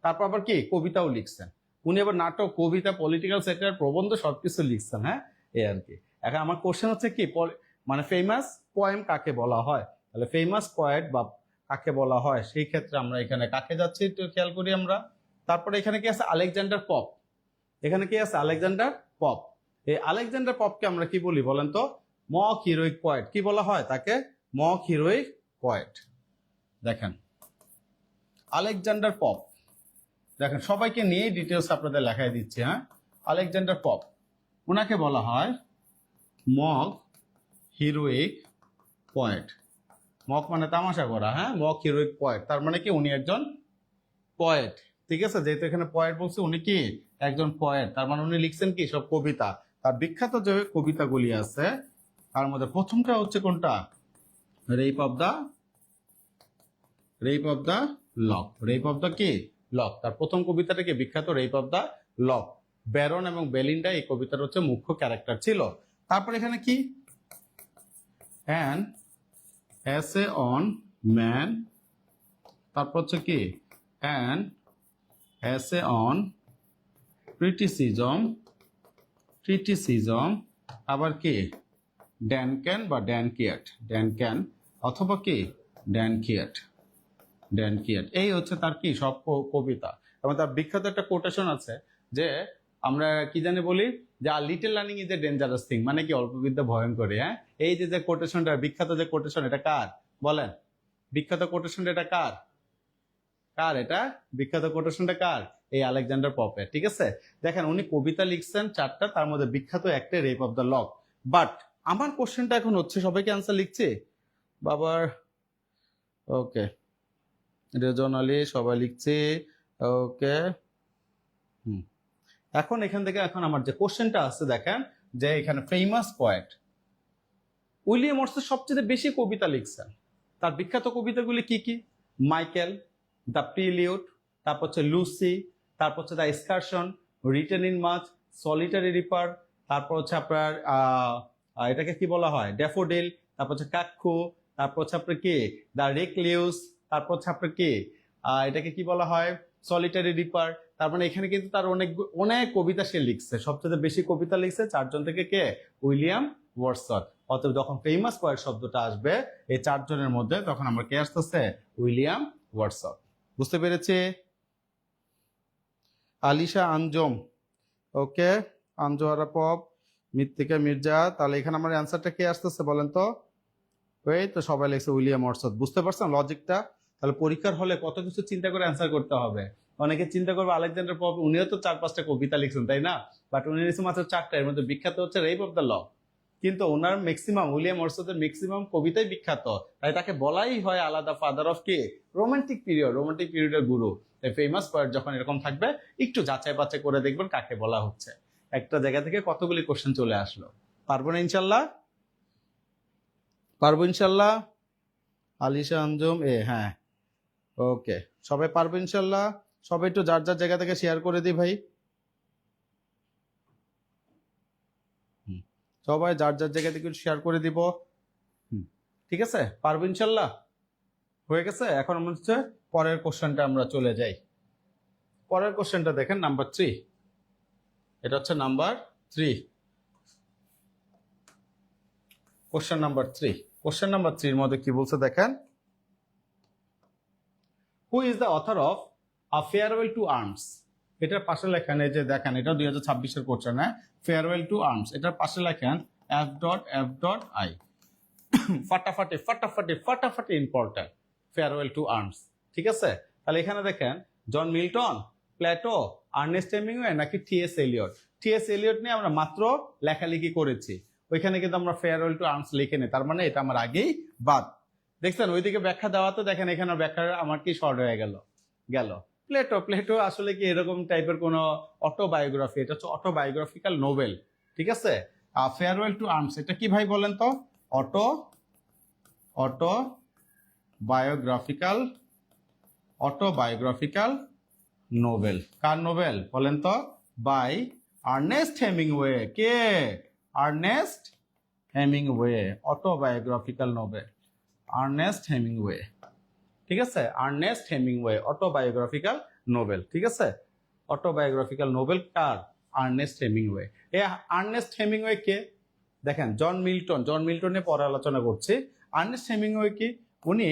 তারপর আবার কি কবিতাও লিখছেন। উনি আবার নাটক, কবিতা, পলিটিক্যাল সেক্টর, প্রবন্ধ সবকিছু লিখছেন, হ্যাঁ এই আর কি। এখন আমার কোশ্চেন হচ্ছে কি মানে ফেমাস পোয়েম কাকে বলা হয়, তাহলে ফেমাস পোয়েট বা কাকে বলা হয়, সেই ক্ষেত্রে আমরা এখানে কাকে যাচ্ছি একটু খেয়াল করি আমরা। তারপরে এখানে কি আছে আলেকজান্ডার পপ, এখানে কি আছে আলেকজান্ডার পপ। এই আলেকজান্ডার পপকে আমরা কি বলি বলেন তো, মক হিরোইক পয়েট, কি বলা হয় তাকে, মক হিরোইক পয়েট। দেখেন আলেকজান্ডার পপ, দেখেন সবাইকে নিয়ে ডিটেলস আপনাদের লেখাই দিচ্ছি, হ্যাঁ আলেকজান্ডার পপ ওনাকে বলা হয় মক হিরোইক পয়েট। মক মানে তামাশা করা, হ্যাঁ মক হিরোইক পয়েট, তার মানে কি উনি একজন পয়েট, ঠিক আছে। যেহেতু এখানে পয়েট বলছে, উনি কি একজন পয়েট, তার মানে উনি লিখছেন কি সব কবিতা। তার বিখ্যাত যে কবিতাগুলি আছে তার মধ্যে প্রথমটা হচ্ছে কোনটা, rape of the lock, rape of the কি লক, তার প্রথম কবিতাটা কি বিখ্যাত rape of the lock. Baron এবং বেলিন্ডা এই কবিতার হচ্ছে মুখ্য ক্যারেক্টার ছিল। তারপর এখানে কি অ্যান এসে অন ম্যান, তারপর হচ্ছে কি অ্যান এসে অন ক্রিটিসিজম, আবার কি ড্যানক্যান বা ড্যানক্যান অথবা কি ড্যানকিয়াট, এই হচ্ছে তার কি সব কবিতা। এবং তার বিখ্যাত একটা কোটেশন আছে যে আমরা কি জানি বলি যে little learning is a dangerous thing, মানে কি অল্প বিদ্যা ভয়ঙ্কর। হ্যাঁ এই যে কোটেশনটা বিখ্যাত যে কোটেশন, এটা কার বলেন, বিখ্যাত কোটেশনটা এটা কার, এটা বিখ্যাত কোটেশনটা কার, এই আলেকজান্ডার পপের, ঠিক আছে। দেখেন উনি কবিতা লিখছেন 4টা, তার মধ্যে বিখ্যাত একটা rape of the lock. But আমার কোশ্চেনটা এখন হচ্ছে সবাইকে অ্যান্সার লিখছে বাবার, ওকে রেজন আলী সবাই লিখছে, ওকে এখন এখান থেকে এখন আমার যে কোশ্চেনটা আছে দেখেন যে এখানে ফেমাস পোয়েট উইলিয়াম ওয়ার্ডসওয়ার্থ সবচেয়ে বেশি কবিতা লিখছেন। তার বিখ্যাত কবিতাগুলি কি কি, মাইকেল, দ্য প্রিলিউড, তারপর হচ্ছে লুসি, তারপর হচ্ছে the excursion, written in March, solitary reaper, তারপর হচ্ছে আপনার এটাকে কি বলা হয় ড্যাফোডিল, তারপর হচ্ছে কাক্ষু, তারপর হচ্ছে আপনার কি দ্য রেকলিউস, তারপর হচ্ছে আপনার কি এটাকে কি বলা হয় সলিটারি রিপার। তার মানে এখানে কিন্তু তার অনেক কবিতা সে লিখছে, সবচেয়ে বেশি কবিতা লিখছে 4 জন থেকে কে, উইলিয়াম ওয়ার্ডসওয়ার্থ। অতএব যখন ফেমাস পোয়েট শব্দটা আসবে এই 4 জনের মধ্যে, তখন আমরা কে আসতেছে, উইলিয়াম ওয়ার্ডসওয়ার্থ। বুঝতে পেরেছি। আলিশা আঞ্জম, ওকে আঞ্জোয়ারা পপ, মৃত্তিকা মির্জা, তাহলে এখানে আমার অ্যান্সারটা কে আসতেছে বলেন তো, ওই তো সবাই লিখছে উইলিয়াম ওয়ার্ডসওয়ার্থ। বুঝতে পারছেন লজিকটা। তাহলে পরীক্ষার হলে কত কিছু চিন্তা করে অ্যান্সার করতে হবে। অনেকে চিন্তা করবে আলেকজান্ডার পপ উনিও তো 4-5টা কবিতা লিখছেন তাই না, বাট উনি লিখছেন মাত্র 4টা, এর মধ্যে বিখ্যাত হচ্ছে রেপ অফ দ্য লক। কিন্তু ওনার ম্যাক্সিমাম উইলিয়াম ওয়ার্ডসওয়ার্থের ম্যাক্সিমাম কবিতাই বিখ্যাত, তাই তাকে বলাই হয় আলাদা ফাদার অফ কি রোমান্টিক পিরিয়ডের গুরু। তাই ফেমাস পোয়েট যখন এরকম থাকবে একটু যাচাই বাছাই করে দেখবেন কাকে বলা হচ্ছে। একটা জায়গা থেকে কতগুলি কোশ্চেন চলে আসলো, পারবো না ইনশাল্লাহ, পারবো ইনশাল্লাহ। আলিশা আঞ্জুম হ্যাঁ ওকে সবাই পারবো ইনশাল্লাহ। সবাই একটু যার যার জায়গা থেকে শেয়ার করে দিই ভাই, সবাই যার যার জায়গা থেকে শেয়ার করে দিব, ঠিক আছে পারবো ইনশাল্লাহ। হয়ে গেছে, এখন আমরা হচ্ছে পরের কোশ্চেনটা আমরা চলে যাই। পরের কোশ্চেনটা দেখেন নাম্বার 3, এটা হচ্ছে number 3, question number 3। Question number 3 এর মধ্যে কি বলছে দেখেন, who is the author of a farewell to arms. এটার পাশে লেখেন, এই যে দেখেন এটা 2026-এর কোশ্চেন, হ্যাঁ ফেয়ারওয়েল টু আর্মস, এটার পাশে লেখেন F.I ফাটাফাটি ইম্পর্টেন্ট ফেয়ারওয়েল টু আর্মস, ঠিক আছে। তাহলে এখানে দেখেন John Milton, Plato, Ernest Hemingway নাকি টি.এস. এলিয়ট? টি.এস. এলিয়ট নিয়ে আমরা মাত্র লেখালেখি করেছি, ওইখানে কিন্তু আমরা ফেয়ারওয়েল টু আর্মস লিখে নিই, তার মানে এটা আমার আগেই বাদ। দেখছেন ওইদিকে ব্যাখ্যা দেওয়াতে, দেখেন এখানে ব্যাখ্যা আমার কি শর্ট হয়ে গেল। প্লেটো, প্লেটো আসলে কি এরকম টাইপের কোন অটোবায়োগ্রাফি, এটা হচ্ছে অটোবায়োগ্রাফিক্যাল নোবেল, ঠিক আছে। ফেয়ারওয়েল টু আর্মস এটা কি ভাই বলেন তো? Autobiographical novel. কার নোবেল বলেন তো? By Ernest Hemingway. কে? Ernest Hemingway. Autobiographical novel, Ernest Hemingway, ঠিক আছে। আর্নেস্ট হেমিংওয়ে, অটোবায়োগ্রাফিক্যাল নোবেল, ঠিক আছে। অটোবায়োগ্রাফিক্যাল নোবেল কার? Ernest Hemingway. এই আর্নেস্ট হেমিংওয়ে কে? দেখেন জন মিল্টনের পরে আলোচনা করছি। আর্নেস্ট হেমিংওয়ে কি? উনি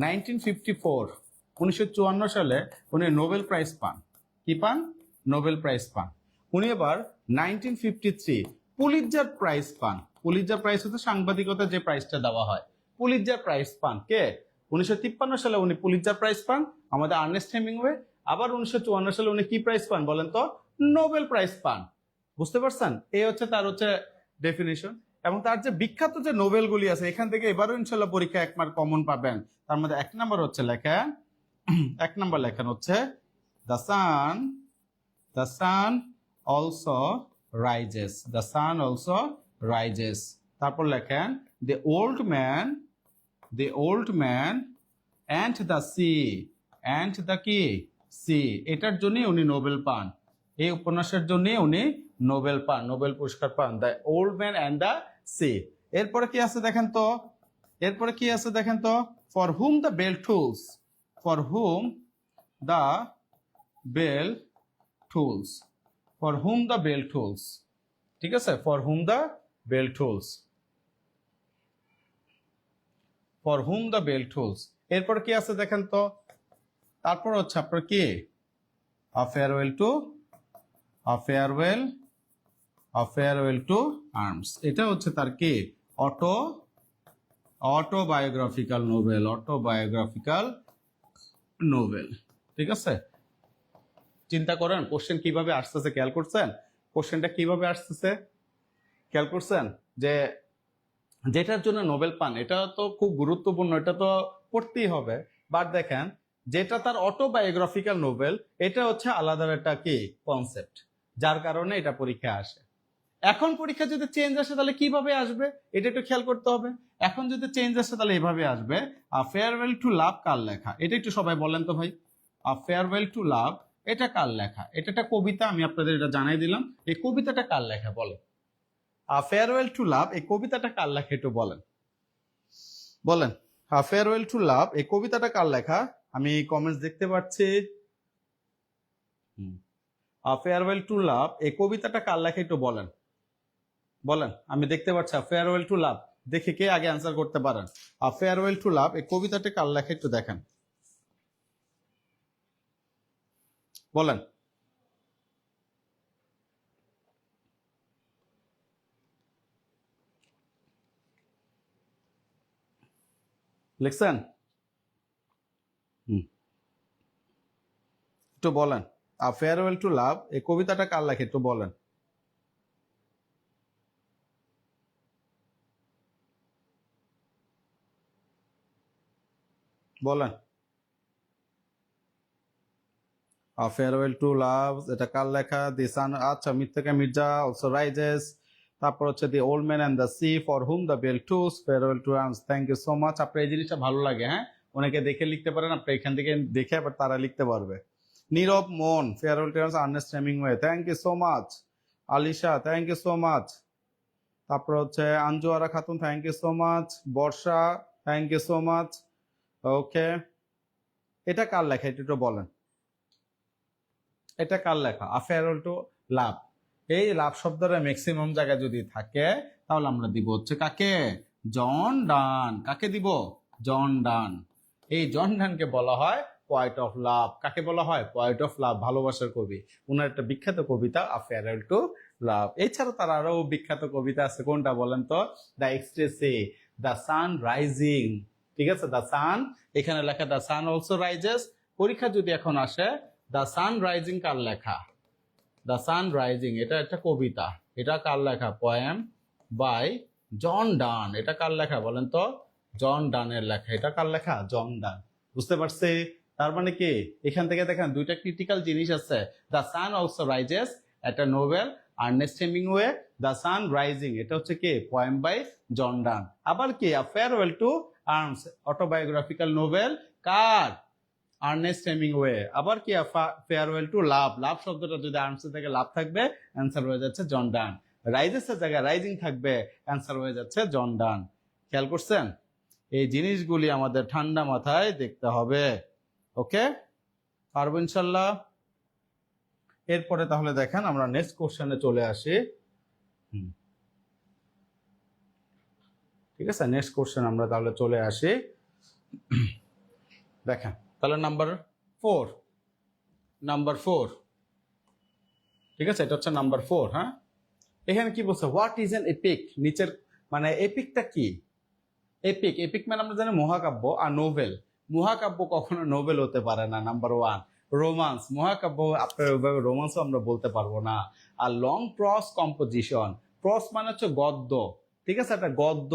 1954 সালে উনি নোবেল প্রাইজ পান। কি পান? নোবেল প্রাইজ পান। উনি এবার 1953 পুলিৎজার প্রাইজ পান। পুলিৎজার প্রাইজ হচ্ছে সাংবাদিকতা যে প্রাইজটা দেওয়া হয়, পুলিৎজার প্রাইজ পান কে? 1953 সালে উনি পুলিৎজার প্রাইজ পান আমাদের আর্নেস্ট হেমিংওয়ে। আবার 1954 সালে উনি কি প্রাইজ পান বলেন তো? নোবেল প্রাইজ পান। বুঝতে পারছেন? এই হচ্ছে তার হচ্ছে ডেফিনেশন। এবং তার যে বিখ্যাত যে নোবেলগুলি আছে, এখান থেকে এবারও ইনশাল্লাহ পরীক্ষা 1 মার্ক কমন পাবেন। তার মধ্যে 1 নাম্বার হচ্ছে লেখেন, 1 নাম্বার লেখেন হচ্ছে the sun also rises. The sun also rises. তারপর লেখেন the old man and the C. And the কি? সি। এটার জন্যই উনি নোবেল পান, এই উপন্যাসের জন্য উনি নোবেল পান, নোবেল পুরস্কার পান, the old man and the C. এরপরে কি আছে দেখেন তো? এরপরে কি আছে দেখেন তো? For whom the bell tolls. For whom the bell tolls. For whom the bell tolls, ঠিক আছে। For whom the bell tolls. For whom the bell tolls. এরপর কি আছে দেখেন তো? তারপর হচ্ছে আপনার কি? A farewell to arms. এটা হচ্ছে তার কি? অটোবায়োগ্রাফিক্যাল নোবেল, ঠিক আছে। চিন্তা করেন কোশ্চেন কিভাবে আসতেছে, খেয়াল করছেন? কোশ্চেনটা কিভাবে আসতেছে খেয়াল করছেন? যে যেটার জন্য নোবেল পান এটা তো খুব গুরুত্বপূর্ণ, এটা তো পড়তেই হবে। বাট দেখেন যেটা তার অটোবায়োগ্রাফিক্যাল নোবেল, এটা হচ্ছে আলাদা একটা কি কনসেপ্ট, যার কারণে এটা পরীক্ষা আসে। এখন পরীক্ষা যদি চেঞ্জ আসে তাহলে কিভাবে আসবে এটা একটু খেয়াল করতে হবে। এখন যদি চেঞ্জ আসে তাহলে এভাবে আসবে, আ ফেয়ারওয়েল টু লাভ কার লেখা? এটা একটু সবাই বলেন তো ভাই। আ ফেয়ারওয়েল টু লাভ এটা কার লেখা? এটা একটা কবিতা, আমি আপনাদের এটা জানাই দিলাম। এই কবিতাটা কার লেখা বলেন? আ ফেয়ারওয়েল টু লাভ এই কবিতাটা কার লেখা একটু বলেন। আ ফেয়ারওয়েল টু লাভ এই কবিতাটা কার লেখা? আমি কমেন্টস দেখতে পাচ্ছি। আ ফেয়ারওয়েল টু লাভ এই কবিতাটা কার লেখা একটু বলেন। আমি দেখতে পাচ্ছি আ ফেয়ারওয়েল টু লাভ। দেখি কে আগে অ্যান্সার করতে পারেন। আ ফেয়ারওয়েল টু লাভ এই কবিতাটা কার লেখা একটু দেখেন, বলেন। লিখছেন? একটু বলেন। আ ফেয়ারওয়েল টু লাভ এই কবিতাটা কার লেখা একটু বলেন। আ ফেয়ারওয়েল টু লাভ এটা কার লেখা? দি সান, আচ্ছা, মিথ্যাকা মির্জা অলসো রাইজেস। তারপর হচ্ছে the old man and the sea, for whom the bell tolls, farewell to arms. Thank you so much. আপনার এই জিনিসটা ভালো লাগে, হ্যাঁ? অনেকে দেখে লিখতে পারেন, আপনি এখান থেকে দেখে আবার তারা লিখতে পারবে। Nirob Mon, farewell to arms, Ernest Hemingway. Thank you so much. Alisha, thank you so much. তারপর হচ্ছে Anjuara Khatun, thank you so much. Barsha, thank you so much. Okay, এটা কার লেখা একটু বলেন। এটা কার লেখা? A farewell to love. এই লাভ শব্দটা ম্যাক্সিমাম জায়গায় যদি থাকে তাহলে আমরা দিব হচ্ছে কাকে? জন ডান। কাকে দিব? জন ডান। এই জন ডানকে বলা হয় পোয়েট অফ লাভ। কাকে বলা হয়? পোয়েট অফ লাভ, ভালোবাসার কবি। ওনার একটা বিখ্যাত কবিতা আ ফেয়ারওয়েল টু লাভ। এছাড়া তার আরো বিখ্যাত কবিতা আছে, কোনটা বলেন তো? দ্য এক্সট্রেসি, দ্য সান রাইজিং, ঠিক আছে। দ্য সান, এখানে লেখা দ্য সান অলসো রাইজেস। পরীক্ষা যদি এখন আসে দ্য সান রাইজিং কার লেখা? দ্য সান রাইজিং এটা একটা কবিতা, এটা কার লেখা? পোয়েম বাই জন ডান। এটা কার লেখা বলেন তো? জন ডানের লেখা। এটা কার লেখা? জন ডান। বুঝতে পারছি? তার মানে কি এখান থেকে দেখেন দুইটা ক্রিটিক্যাল জিনিস আছে। দ্য সান অলসো রাইজেস একটা novel, Ernest Hemingway. The sun rising এটা হচ্ছে কি? Poem by John Donne. আবার কি? A farewell to arms autobiographical novel কার? Ernest Hemingway. আবার কি? ফেয়ারওয়েল টু লাভ। লাভ শব্দটা যদি আর্মস থেকে লাভ থাকবে, অ্যান্সার হয়ে যাচ্ছে জন ডান। রাইজেসের জায়গায় রাইজিং থাকবে, অ্যান্সার হয়ে যাচ্ছে জন ডান। খেয়াল করছেন? এই জিনিসগুলি আমাদের ঠান্ডা মাথায় দেখতে হবে। ওকে, পারবো ইনশাল্লাহ। এরপরে তাহলে দেখেন আমরা নেক্সট কোশ্চেনে চলে আসি। ঠিক আছে, নেক্সট কোশ্চেন আমরা তাহলে চলে আসি। দেখেন তাহলে নাম্বার 4, ঠিক আছে, এটা হচ্ছে নাম্বার 4। হ্যাঁ, এখানে কি বলছে? What is an epic? নিচের মানে এপিকটা কি? এপিক মানে আমরা জানি মহাকাব্য আর নোভেল। মহাকাব্য কখনো নোবেল হতে পারে না। নাম্বার 1 রোমান্স, মহাকাব্য আপনার ওইভাবে রোমান্সও আমরা বলতে পারবো না। আর লং প্রস কম্পোজিশন, প্রস মানে হচ্ছে গদ্য, ঠিক আছে, একটা গদ্য।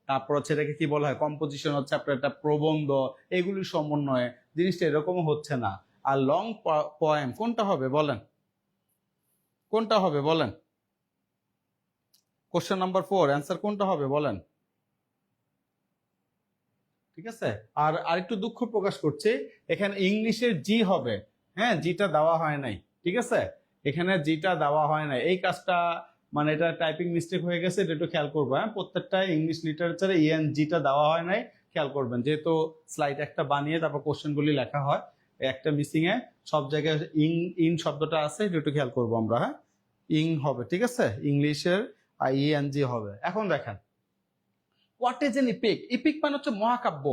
তারপর হচ্ছে এটাকে কি বলা হয়? কম্পোজিশন হচ্ছে আপনার একটা প্রবন্ধ, এগুলির সমন্বয়ে। জিনিসটা এরকমও হচ্ছে না। আর লং পোয়েম কোনটা হবে বলেন? কোনটা হবে বলেন? কোশ্চেন নাম্বার 4 অ্যান্সার কোনটা হবে বলেন? ঠিক আছে। আর আরেকটু দুঃখ প্রকাশ করছি, এখানে ইংলিশের জি হবে। হ্যাঁ, জিটা দেওয়া হয় নাই। ঠিক আছে, এখানে জিটা দেওয়া হয় নাই। এই কাজটা মানে এটা টাইপিং মিস্টেক হয়ে গেছে, এটা একটু খেয়াল করবো। হ্যাঁ, প্রত্যেকটা ইংলিশ লিটারেচারে জিটা দেওয়া হয় নাই, খেয়াল করবেন। যেহেতু স্লাইড একটা বানিয়ে তারপর কোশ্চেনগুলি লেখা হয়, একটা মিসিং এ সব জায়গায় ইন শব্দটা আছে, এটা একটু খেয়াল করবো আমরা। হ্যাঁ, ইং হবে, ঠিক আছে, ইংলিশের জি হবে। এখন দেখেন what is an epic? Epic মানে হচ্ছে মহাকাব্য।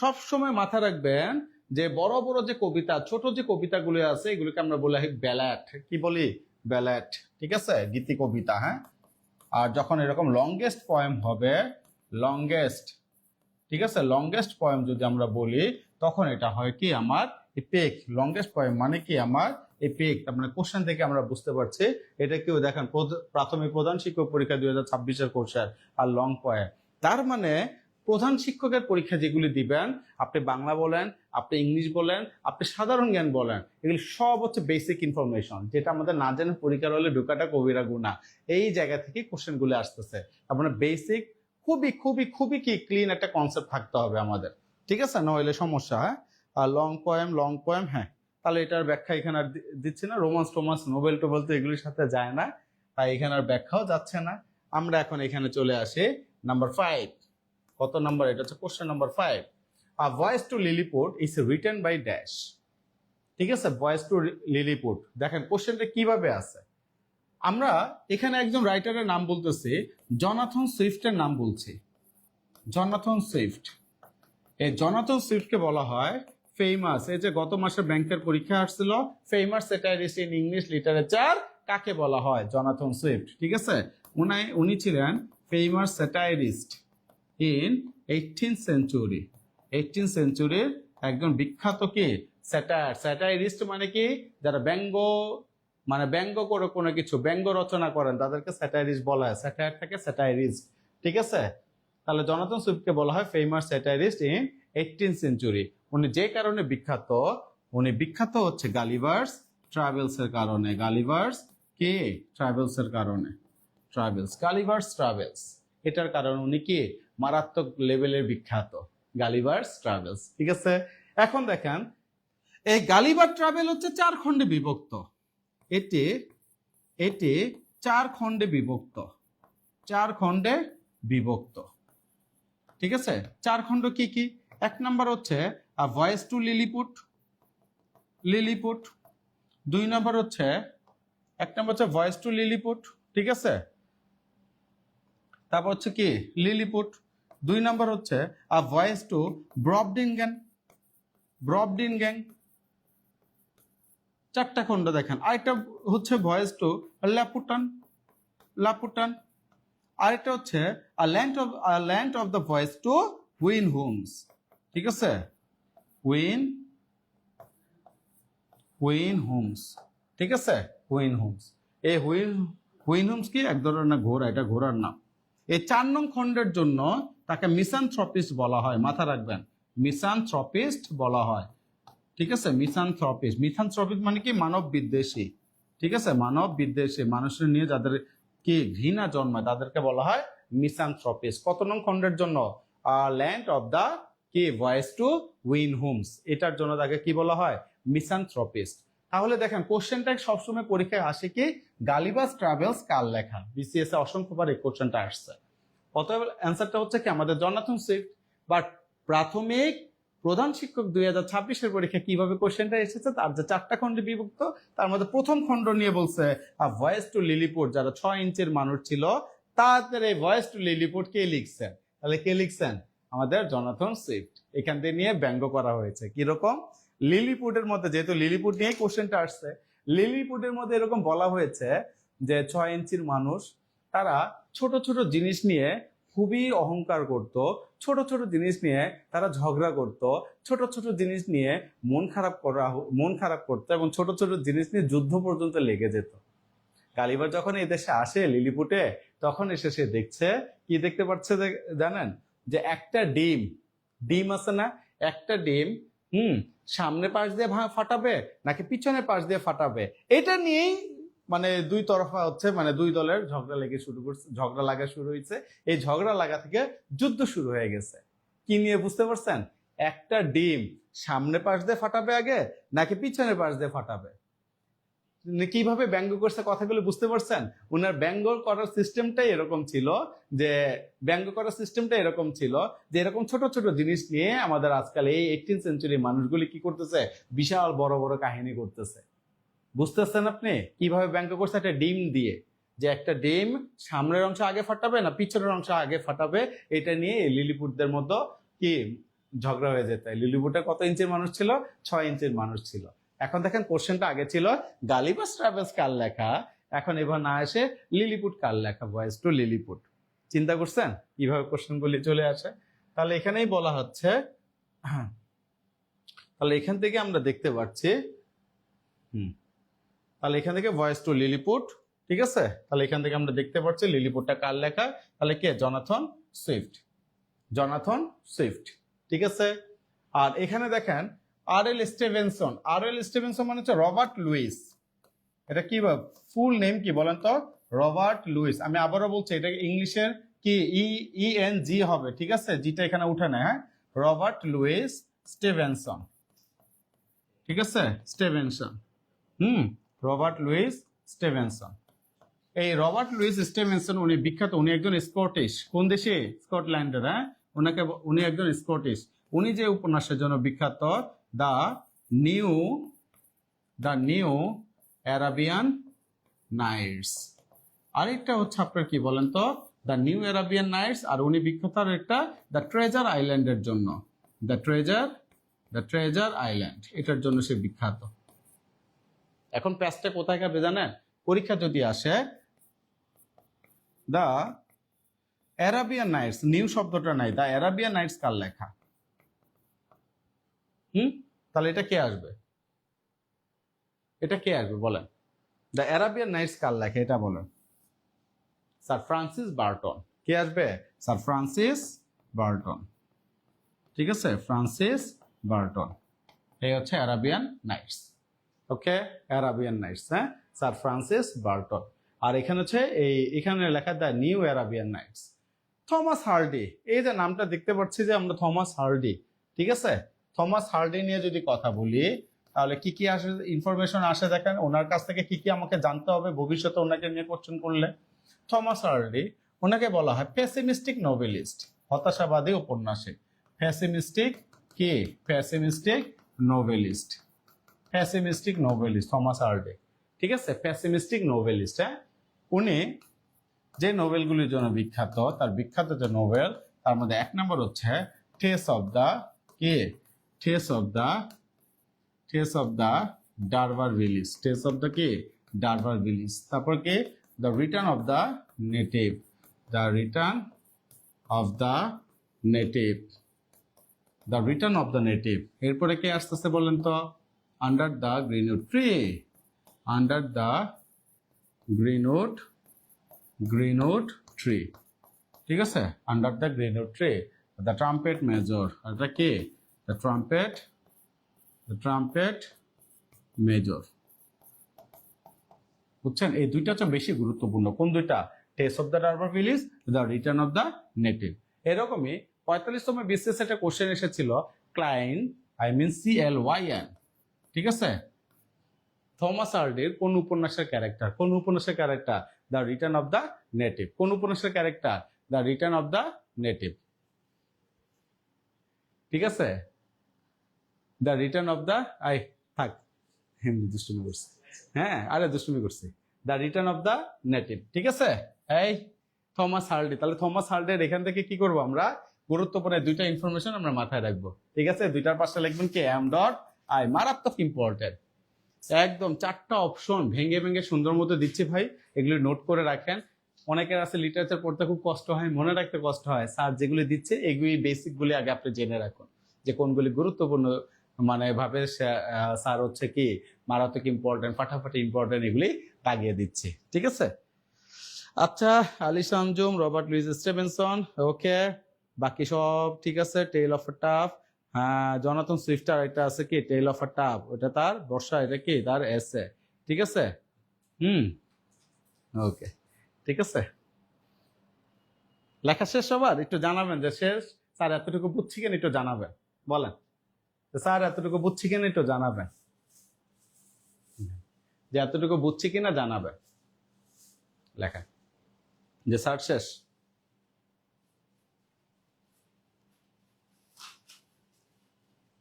সব সময় মাথায় রাখবেন যে বড় বড় যে কবিতা, ছোট যে কবিতাগুলো আছে এগুলোকে আমরা বলি ব্যালেট। কি বলি? ব্যালেট, ঠিক আছে, গীতি কবিতা। হ্যাঁ, আর যখন এরকম লংগেস্ট পোয়েম হবে, লংগেস্ট, ঠিক আছে, লংগেস্ট পোয়েম যদি আমরা বলি তখন এটা হয় কি আমার ইপিক। লংগেস্ট পোয়েম মানে কি আমার এপিক। তার মানে কোশ্চেন থেকে আমরা বুঝতে পারছি এটা কেউ দেখেন প্রাথমিক প্রধান শিক্ষক পরীক্ষা 2026-এর কোশ্চেন আর লং পোয়েম। তার মানে প্রধান শিক্ষকের পরীক্ষা যেগুলি দিবেন, আপনি বাংলা বলেন, আপনি ইংলিশ বলেন, আপনি সাধারণ জ্ঞান বলেন, এগুলি সব হচ্ছে বেসিক ইনফরমেশন, যেটা আমাদের না জেনে পরীক্ষার হলে ঢোকাটা কবিরা গুনাহ। এই জায়গা থেকে কোশ্চেনগুলি আসতেছে। তার মানে বেসিক খুবই খুবই খুবই কি ক্লিন একটা কনসেপ্ট থাকতে হবে আমাদের, ঠিক আছে, নইলে সমস্যা। হ্যাঁ, আর লং পোয়েম, হ্যাঁ, তাহলে এটার ব্যাখ্যা এখানে আর দিচ্ছি না। রোমান্স নোবেল টোবেল তো এগুলির সাথে যায় না, তাই এখানে আর ব্যাখ্যাও যাচ্ছে না। আমরা এখন এখানে চলে আসি নাম্বার 5। কত নাম্বার? এটা হচ্ছে question number 5। A voyage to Lilliput is written by dash. ঠিক আছে, ভয়েস টু লিলিপুট। দেখেন কোশ্চেনটা কিভাবে আছে। আমরা এখানে একজন রাইটারের নাম বলতেছি, জনাথন সুইফটের নাম বলছি। জনাথন সুইফট, এই জনাথন সুইফটকে বলা হয় ফেমাস। এই যে গত মাসে ব্যাংকের পরীক্ষা আসছিল, famous satirist in English literature কাকে বলা হয়? জনাথন সুইফট, ঠিক আছে। উনি ছিলেন famous satirist in 18th century. 18th সেঞ্চুরির একজন বিখ্যাত কি স্যাটারিস্ট মানে কি? যারা ব্যঙ্গ করে কোনো কিছু ব্যঙ্গ রচনা করেন তাদেরকে স্যাটারিস্ট বলা হয়। স্যাটায়ার থেকে স্যাটারিস্ট, ঠিক আছে। তাহলে জনাথন সুইফটকে বলা হয় famous satirist in 18th century. উনি যে কারণে বিখ্যাত, উনি বিখ্যাত হচ্ছে গালিভার্স ট্রাভেলস এর কারণে। গালিভার্স কি? ট্রাভেলস এর কারণে। গালিভার্স ট্রাভেলস, এটার কারণে উনি কি মারাত্মক লেভেলের বিখ্যাত। গালিভার্স ট্রাভেলস, ঠিক আছে। এখন দেখেন এই গালিভার ট্রাভেল হচ্ছে 4 খণ্ডে বিভক্ত। এটি 4 খণ্ডে বিভক্ত। 4 খণ্ডে বিভক্ত, ঠিক আছে। 4 খণ্ড কি কি? 1 নাম্বার হচ্ছে আ ভয়েস টু লিলিপুট। 2 নাম্বার হচ্ছে 1 নাম্বার হচ্ছে ভয়েস টু লিলিপুট, ঠিক আছে। তারপর হচ্ছে কি লিলিপুট। 2 নাম্বার হচ্ছে আ ভয়েস টু ব্রবডিনগ্যান। 4টা খণ্ড দেখেন। আরেকটা হচ্ছে ভয়েস টু লাপুটান। আরেকটা হচ্ছে land of the voyage to Houyhnhnms, ঠিক আছে। হুইন হোমস, ঠিক আছে, হুইন হোমস। এই হুইন হোমস কি এক ধরনের ঘোড়া, এটা ঘোড়ার নাম। এই 4 নং খণ্ডের জন্য তাকে মিসানথ্রপিস্ট বলা হয়, মাথা রাখবেন, মিসানথ্রপিস্ট বলা হয়, ঠিক আছে, মিসানথ্রপিস্ট। মিসানথ্রপিস্ট মানে কি মানব বিদ্বেষী, ঠিক আছে, মানব বিদ্বেষী, মানুষের নিয়ে যাদের কি ঘৃণা জন্মায় তাদেরকে বলা হয় মিসানথ্রপিস্ট। কত নং খণ্ডের জন্য? ল্যান্ড অফ দ্য কি ভয়েস টু উইন হোমস, এটার জন্য তাকে কি বলা হয়? মিসানথ্রপিস্ট। তাহলে দেখেন কোশ্চেনটা সবসময় পরীক্ষায় আসে কি গালিবাস ট্রাভেলস কার লেখা, বিসিএস এ অসংখ্যবার এই কোশ্চেনটা আসছে। অতএব অ্যান্সারটা হচ্ছে কি আমাদের জনাথন সুইফট। বাট প্রাথমিক প্রধান শিক্ষক 2026-এর পরীক্ষা কিভাবে কোশ্চেনটা এসেছে, তার যে 4টা খণ্ডে বিভক্ত, তার মধ্যে প্রথম খণ্ড নিয়ে বলছে ভয়েস টু লিলিপুট, যারা 6 ইঞ্চির মানুষ ছিল তাদের এই ভয়েস টু লিলিপুট কে লিখছেন? তাহলে কে লিখছেন? আমাদের জনাথন সুইফট। এখান থেকে নিয়ে ব্যঙ্গ করা হয়েছে কিরকম, লিলিপুটের মধ্যে, যেহেতু লিলিপুট নিয়ে কোশ্চেনটা আসছে, লিলিপুটের মধ্যে এরকম বলা হয়েছে যে 6 ইঞ্চির মানুষ তারা ছোট ছোট জিনিস নিয়ে খুবই অহংকার করত, ছোট ছোট জিনিস নিয়ে তারা ঝগড়া করত, ছোট ছোট জিনিস নিয়ে মন খারাপ করতো এবং ছোট ছোট জিনিস নিয়ে যুদ্ধ পর্যন্ত লেগে যেত। গালিবার যখন এই দেশে আসে লিলিপুটে, তখন এসে সে দেখছে, কি দেখতে পাচ্ছে জানেন? যে একটা ডিম, ডিম আছে না, একটা ডিম সামনে পাশ দিয়ে ফাটাবে নাকি পিছনের পাশ দিয়ে ফাটাবে, এটা নিয়েই মানে দুই তরফা হচ্ছে, মানে দুই দলের ঝগড়া লাগা শুরু হয়েছে। এই ঝগড়া লাগা থেকে যুদ্ধ শুরু হয়ে গেছে। কি নিয়ে বুঝতে পারছেন? একটা ডিম সামনে পাশ দিয়ে ফাটাবে আগে নাকি পিছনের পাশ দিয়ে ফাটাবে। কিভাবে ব্যঙ্গ করছে কথাগুলো বুঝতে পারছেন? উনার ব্যঙ্গ করার সিস্টেমটাই এরকম ছিল, যে এরকম ছোট ছোট জিনিস নিয়ে আমাদের আজকাল এই 18th সেঞ্চুরি মানুষগুলি কি করতেছে, বিশাল বড় বড় কাহিনী করতেছে। বুঝতেছেন আপনি কিভাবে ব্যঙ্গ করছে? একটা ডিম দিয়ে, যে একটা ডিম সামনের অংশ আগে ফাটাবে না পিছনের অংশ আগে ফাটাবে, এটা নিয়ে লিলিপুটদের মধ্যে কি ঝগড়া হয়ে যেত। লিলিপুটের কত ইঞ্চির মানুষ ছিল? 6 ইঞ্চির মানুষ ছিল। এখন দেখেন কোশ্চেনটা আগে ছিল গালিবাস ট্রাভেলস কার লেখা, এখন এবার না এসে লিলিপুট কার লেখা, ভয়েস টু লিলিপুট। চিন্তা করছেন কিভাবে কোশ্চেনগুলি চলে আসে? তাহলে এখানেই বলা হচ্ছে, তাহলে এখান থেকে আমরা দেখতে পাচ্ছি, তাহলে এখান থেকে ভয়েস টু লিলিপুট, ঠিক আছে, তাহলে এখান থেকে আমরা দেখতে পাচ্ছি লিলিপুটটা কার লেখা, তাহলে কে? জনাথন সুইফট, জনাথন সুইফট, ঠিক আছে। আর এখানে দেখেন আর.এল. স্টিভেনসন, আর.এল. স্টিভেনসন মানে হচ্ছে রবার্ট লুইস। এটা কি ফুল নেম কি বলেন তো? Robert Louis. আমি আবারও বলছি, এটা ইংলিশের কি ENG হবে, ঠিক আছে, জিটা এখানে উঠে নেয়, হ্যাঁ, রবার্ট লুইস স্টিভেনসন, ঠিক আছে, স্টিভেনসন, রবার্ট লুইস স্টিভেনসন। এই রবার্ট লুইস স্টিভেনসন উনি বিখ্যাত, উনি একজন স্কটিশ, কোন দেশে? স্কটল্যান্ডের, হ্যাঁ, উনি একজন স্কটিশ। উনি যে উপন্যাসের জন্য বিখ্যাত, দ্য নিউ অ্যারাবিয়ান নাইটস। আরেকটা হচ্ছে আপনার কি বলেন তো? The new Arabian nights. আর উনি বিখ্যাত আর একটা দ্য ট্রেজার আইল্যান্ডের জন্য, দ্য ট্রেজার আইল্যান্ড, এটার জন্য সে বিখ্যাত। এখন প্যাচটা কোথায় খাবে জানেন? পরীক্ষা যদি আসে দ্য অ্যারাবিয়ান নাইটস, নিউ শব্দটা নাই, দ্য অ্যারাবিয়ান নাইটস কার লেখা? তাহলে এটা কে আসবে? এটা কে আসবে বলেন? দ্য অ্যারাবিয়ান নাইটস কার লেখা এটা বলেন? Sir Francis Burton. কে আসবে? স্যার ফ্রান্সিস বার্টন, ঠিক আছে, ফ্রান্সিস বার্টন। এই হচ্ছে Arabian Nights, okay, Arabian Nights, হ্যাঁ, স্যার ফ্রান্সিস বার্টন। আর এখানে হচ্ছে এখানে লেখা the new Arabian Nights. Thomas Hardy, এই যে নামটা দেখতে পাচ্ছি যে আমরা, থমাস হার্ডি, ঠিক আছে, থমাস হার্ডি নিয়ে যদি কথা বলি তাহলে কি কি আসে, ইনফরমেশন আসে দেখেন, ওনার কাছ থেকে কি কি আমাকে জানতে হবে ভবিষ্যতে ওনাকে নিয়ে কোশ্চেন করলে। থমাস হার্ডি, ওনাকে বলা হয় পেসিমিস্টিক নোবেলিস্ট, হতাশাবাদী ঔপন্যাসিক। পেসিমিস্টিক কি? Pessimistic novelist, pessimistic novelist Thomas Hardy, ঠিক আছে, পেসিমিস্টিক নোবেলিস্ট। হ্যাঁ, উনি যে নোবেলগুলির জন্য বিখ্যাত, তার বিখ্যাত যে নোবেল, তার মধ্যে 1 নম্বর হচ্ছে টেস অফ দ্য কি? টেস অফ দ্য ডারবারভিলিস, টেস অফ দ্য কি? ডারবারভিলিস। তারপর কি? The return of the native, the return of the native, the return of the native. এরপরে কে আসতেছে বলেন তো? Under the Greenwood tree, under the Greenwood tree, ঠিক আছে, under the Greenwood tree. The trumpet major, এটা কি, দ্য ট্রাম্পেট মেজর। বুঝছেন, এই দুইটা হচ্ছে বেশি গুরুত্বপূর্ণ। কোন দুইটা? Tess of the d'Urbervilles, the return of the native. এরকমই 45তম বিসিএস একটা কোশ্চেন এসেছিল, ক্লাইন, CLYN, ঠিক আছে, থমাস হার্ডির কোন উপন্যাসের ক্যারেক্টার? কোন উপন্যাসের character? The return of the native. কোন উপন্যাসের character? The return of the native, ঠিক আছে, দ্য রিটার্ন অফ দ্য, থাক, হিন্দি দুষ্টুমি করছি, হ্যাঁ, আরে দুষ্টুমি করছি, the return of the native, ঠিক আছে। এই থমাস হার্ডি, তাহলে থমাস হার্ডির এখান থেকে কি করব আমরা? গুরুত্বপূর্ণ দুইটা ইনফরমেশন আমরা মাথায় রাখবো, ঠিক আছে। দুইটার পাশে লিখবেন কি, m.i, মারাত্মক ইম্পর্টেন্ট। একদম 4টা অপশন ভেঙে ভেঙে সুন্দর মতো দিচ্ছি ভাই, এগুলো নোট করে রাখেন। অনেকের আছে লিটারেচার পড়তে খুব কষ্ট হয়, মনে রাখতে কষ্ট হয়, স্যার যেগুলি দিচ্ছে এগুলি বেসিকগুলি আগে আপনি জেনে রাখুন, যে কোনগুলি গুরুত্বপূর্ণ, মানে ভাবে স্যার হচ্ছে কি মারাত্মক ইম্পর্টেন্ট, ফাটাফাটি ইম্পর্টেন্ট, এগুলি দাগিয়ে দিচ্ছে, ঠিক আছে। আচ্ছা, আলিস আঞ্জুম, রবার্ট লুইস স্টিভেনসন, ওকে, বাকি সব ঠিক আছে। টেল অফ আ টাফ, হ্যাঁ, জনাথন সুইফটার, এটা আছে কি টেল অফ আ টাফ, ওটা তার বর্ষা, এটা কি তার এসে, ঠিক আছে। ওকে, ঠিক আছে। লেখা শেষ সবার? একটু জানাবেন যে শেষ, স্যার এতটুকু বুঝছি কেন, একটু জানাবেন, বলেন স্যার এতটুকু বুঝছি কিনা, একটু জানাবেন, যে এতটুকু বুঝছি কিনা জানাবেন লেখা, যে স্যার শেষ।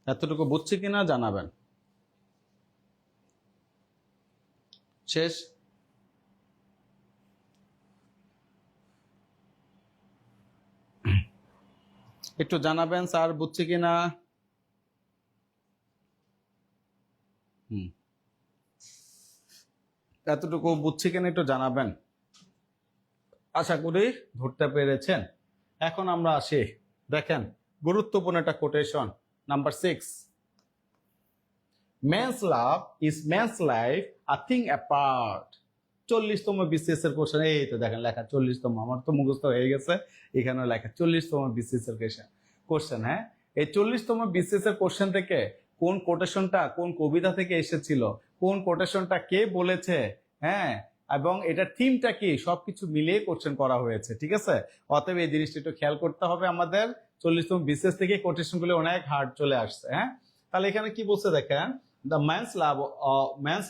এতটুকু বুঝছি কিনা জানাবেন, শেষ। একটু জানাবেন স্যার বুঝছি কিনা। এতটুকু বুঝছি কিনা একটু জানাবেন, আশা করি ধরতে পেরেছেন। এখন আমরা আসি, দেখেন গুরুত্বপূর্ণ একটা কোটেশন, number 6, men's love is men's life a thing apart. 40তম বিসিএস এর কোশ্চেন, এই তো দেখেন লেখা 40তম, আমার তো মুখস্থ হয়ে গেছে, এখানে লেখা 40তম বিসিএস এর কোশ্চেন। হ্যাঁ, এই 40তম বিসিএস এর কোশ্চেন থেকে কোন কোটেশনটা কোন কবিতা থেকে এসেছিল, কোন কোটেশনটা কে বলেছে, হ্যাঁ, এবং এটার থিমটা কি, সবকিছু মিলিয়ে কোশ্চেন করা হয়েছে, ঠিক আছে। অতএব এই জিনিসটা একটু খেয়াল করতে হবে আমাদের। 40তম বিসিএস থেকে কোটেশনগুলো অনেক হার্ড চলে আসছে। হ্যাঁ, তাহলে এখানে কি বলছে দেখেন, the man's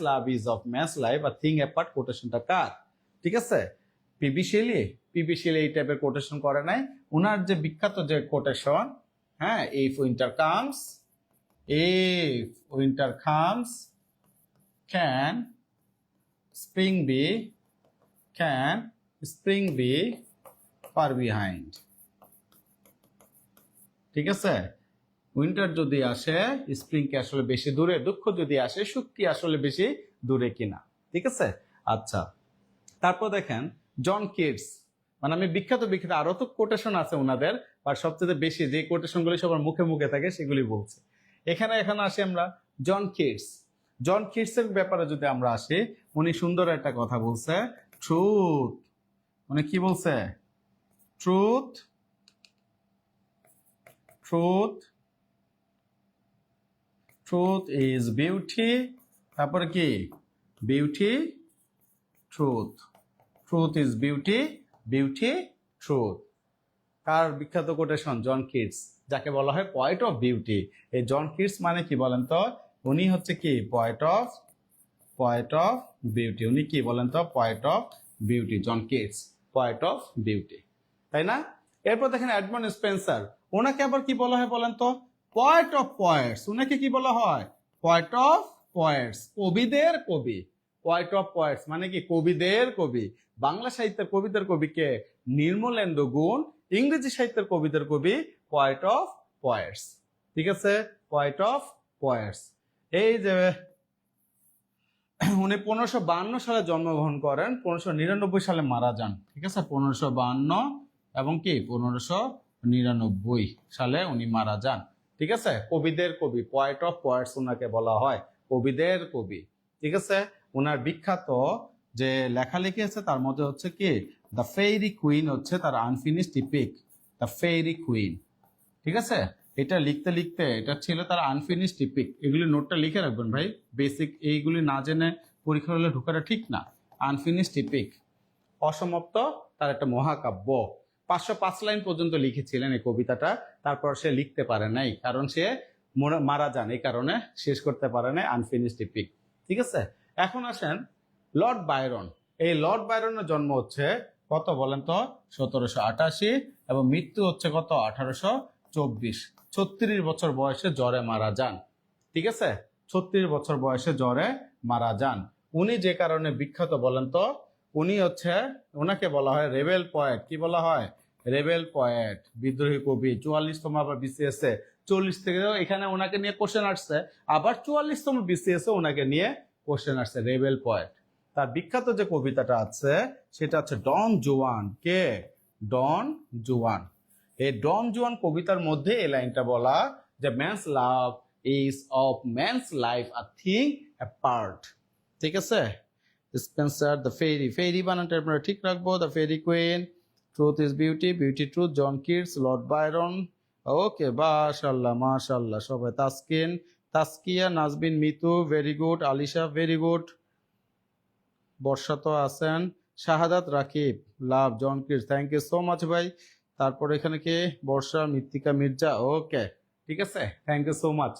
love is of man's life আর থিং অ্যাপার্ট, কোটেশনটা কার? ঠিক আছে, পিবি শেলি এই টাইপের কোটেশন করে নাই। ওনার যে বিখ্যাত যে কোটেশন, হ্যাঁ, if winter comes can spring be far behind, ঠিক আছে। উইন্টার যদি আসে, স্প্রিং কি আসলে বেশি দূরে? দুঃখ যদি আসে, সুখ কি আসলে বেশি দূরে কিনা, ঠিক আছে। আচ্ছা, তারপর দেখেন জন কিটস, মানে আমি বিখ্যাত আরো তো কোটেশন আছে ওনাদের, আর সবচেয়ে বেশি যে কোটেশন গুলি সবার মুখে মুখে থাকে সেগুলি বলছে। এখানে আসি আমরা জন কিটস এর ব্যাপারে যদি আমরা আসি, উনি সুন্দর একটা কথা বলছে, ট্রুথ, উনি কি বলছে? ট্রুথ ইজ বিউটি, তারপরে কি beauty truth is beauty truth. কার বিখ্যাত কোটেশন? জন কিটস, যাকে বলা হয় পয়েট অফ বিউটি। এই জন কিটস মানে কি বলেন তো? উনি হচ্ছে কি পয়েট অফ বিউটি। উনি কি বলেন তো? Poet of beauty. John Keats poet of beauty, তাই না? এরপর দেখেন এডমন্ড স্পেন্সার, ওনাকে আবার কি বলা হয় বলেন তো? Poet of poet's. ওনাকে কি বলা হয়? পয়েট অফ পয়েটস, কবিদের কবি। পয়েট অফ পয়েটস মানে কি কবিদের কবি। বাংলা সাহিত্যের কবিদের কবিকে নির্মলেন্দু গুণ, ইংরেজি সাহিত্যের কবিদের কবি পয়েট অফ পয়েটস, ঠিক আছে, পয়েট অফ পয়েটস। এই যে উনি 1552 সালে জন্মগ্রহণ করেন, 1599 সালে মারা যান, ঠিক আছে। 1552 এবং কি 1599 সালে উনি মারা যান, ঠিক আছে। কবিদের কবি, পয়েট অফ পয়েটস ওনাকে বলা হয়। কবিদের কবি, ঠিক আছে। ওনার বিখ্যাত যে লেখালেখি আছে তার মধ্যে হচ্ছে কি দ্য ফেইরি কুইন হচ্ছে তার unfinished epic, the fairy queen, ঠিক আছে। এটা লিখতে লিখতে এটা ছিল তার আনফিনিশড ইপিক। এগুলি নোটটা লিখে রাখবেন ভাই, বেসিক এইগুলি না জেনে পরীক্ষা হলে ঢোকাটা ঠিক না। আনফিনিশড ইপিক, অসমাপ্ত তার একটা মহাকাব্য, 505 লাইন পর্যন্ত লিখেছিলেন এই কবিতাটা। তারপর সে লিখতে পারে নাই, কারণ সে মারা যান, এই কারণে শেষ করতে পারে নাই আনফিনিশড ইপিক, ঠিক আছে। এখন আসেন লর্ড বায়রন। এই লর্ড বায়রনের জন্ম হচ্ছে কত বলেন তো, 1788, এবং মৃত্যু হচ্ছে কত, 1824। 36 বছর বয়সে জ্বরে মারা যান, ঠিক আছে। 36 বছর বয়সে জ্বরে মারা যান। উনি যে কারণে বিখ্যাত বলেন তো, উনি হচ্ছে, ওনাকে বলা হয় রেবেল পয়েট। কি বলা হয়? রেবেল পয়েট, বিদ্রোহী কবি। 44তম আবার বিসিএস এ 40 থেকে এখানে ওনাকে নিয়ে কোশ্চেন আসছে, আবার 44তম বিসিএস এ ওনাকে নিয়ে কোশ্চেন আসছে, রেবেল পয়েট। তার বিখ্যাত যে কবিতাটা আছে সেটা হচ্ছে ডন জুয়ান। কে? ডন জুয়ান। এই ডন জুয়ান কবিতার মধ্যে এই লাইনটা বলা যে man's love is of man's life a thing apart, ঠিক আছে। স্পেন্সার, দ্য ফেরি, ফেরি বানানটা আমরা ঠিক রাখবো, the Faerie Queene, truth is beauty, beauty truth, John Keats, Lord Byron. Okay, মাশাআল্লাহ মাশাআল্লাহ সবাই। Taskin, Taskia, Nazbin, Mitu, very good. Alisha, very good. Barsha তো আছেন। শাহাদাত, রাকিব, লাভ, John Keats, thank you so much ভাই। তারপর এখানে কি, বর্ষা, মৃত্তিকা, মির্জা, ওকে, ঠিক আছে, থ্যাংক ইউ সো মাচ।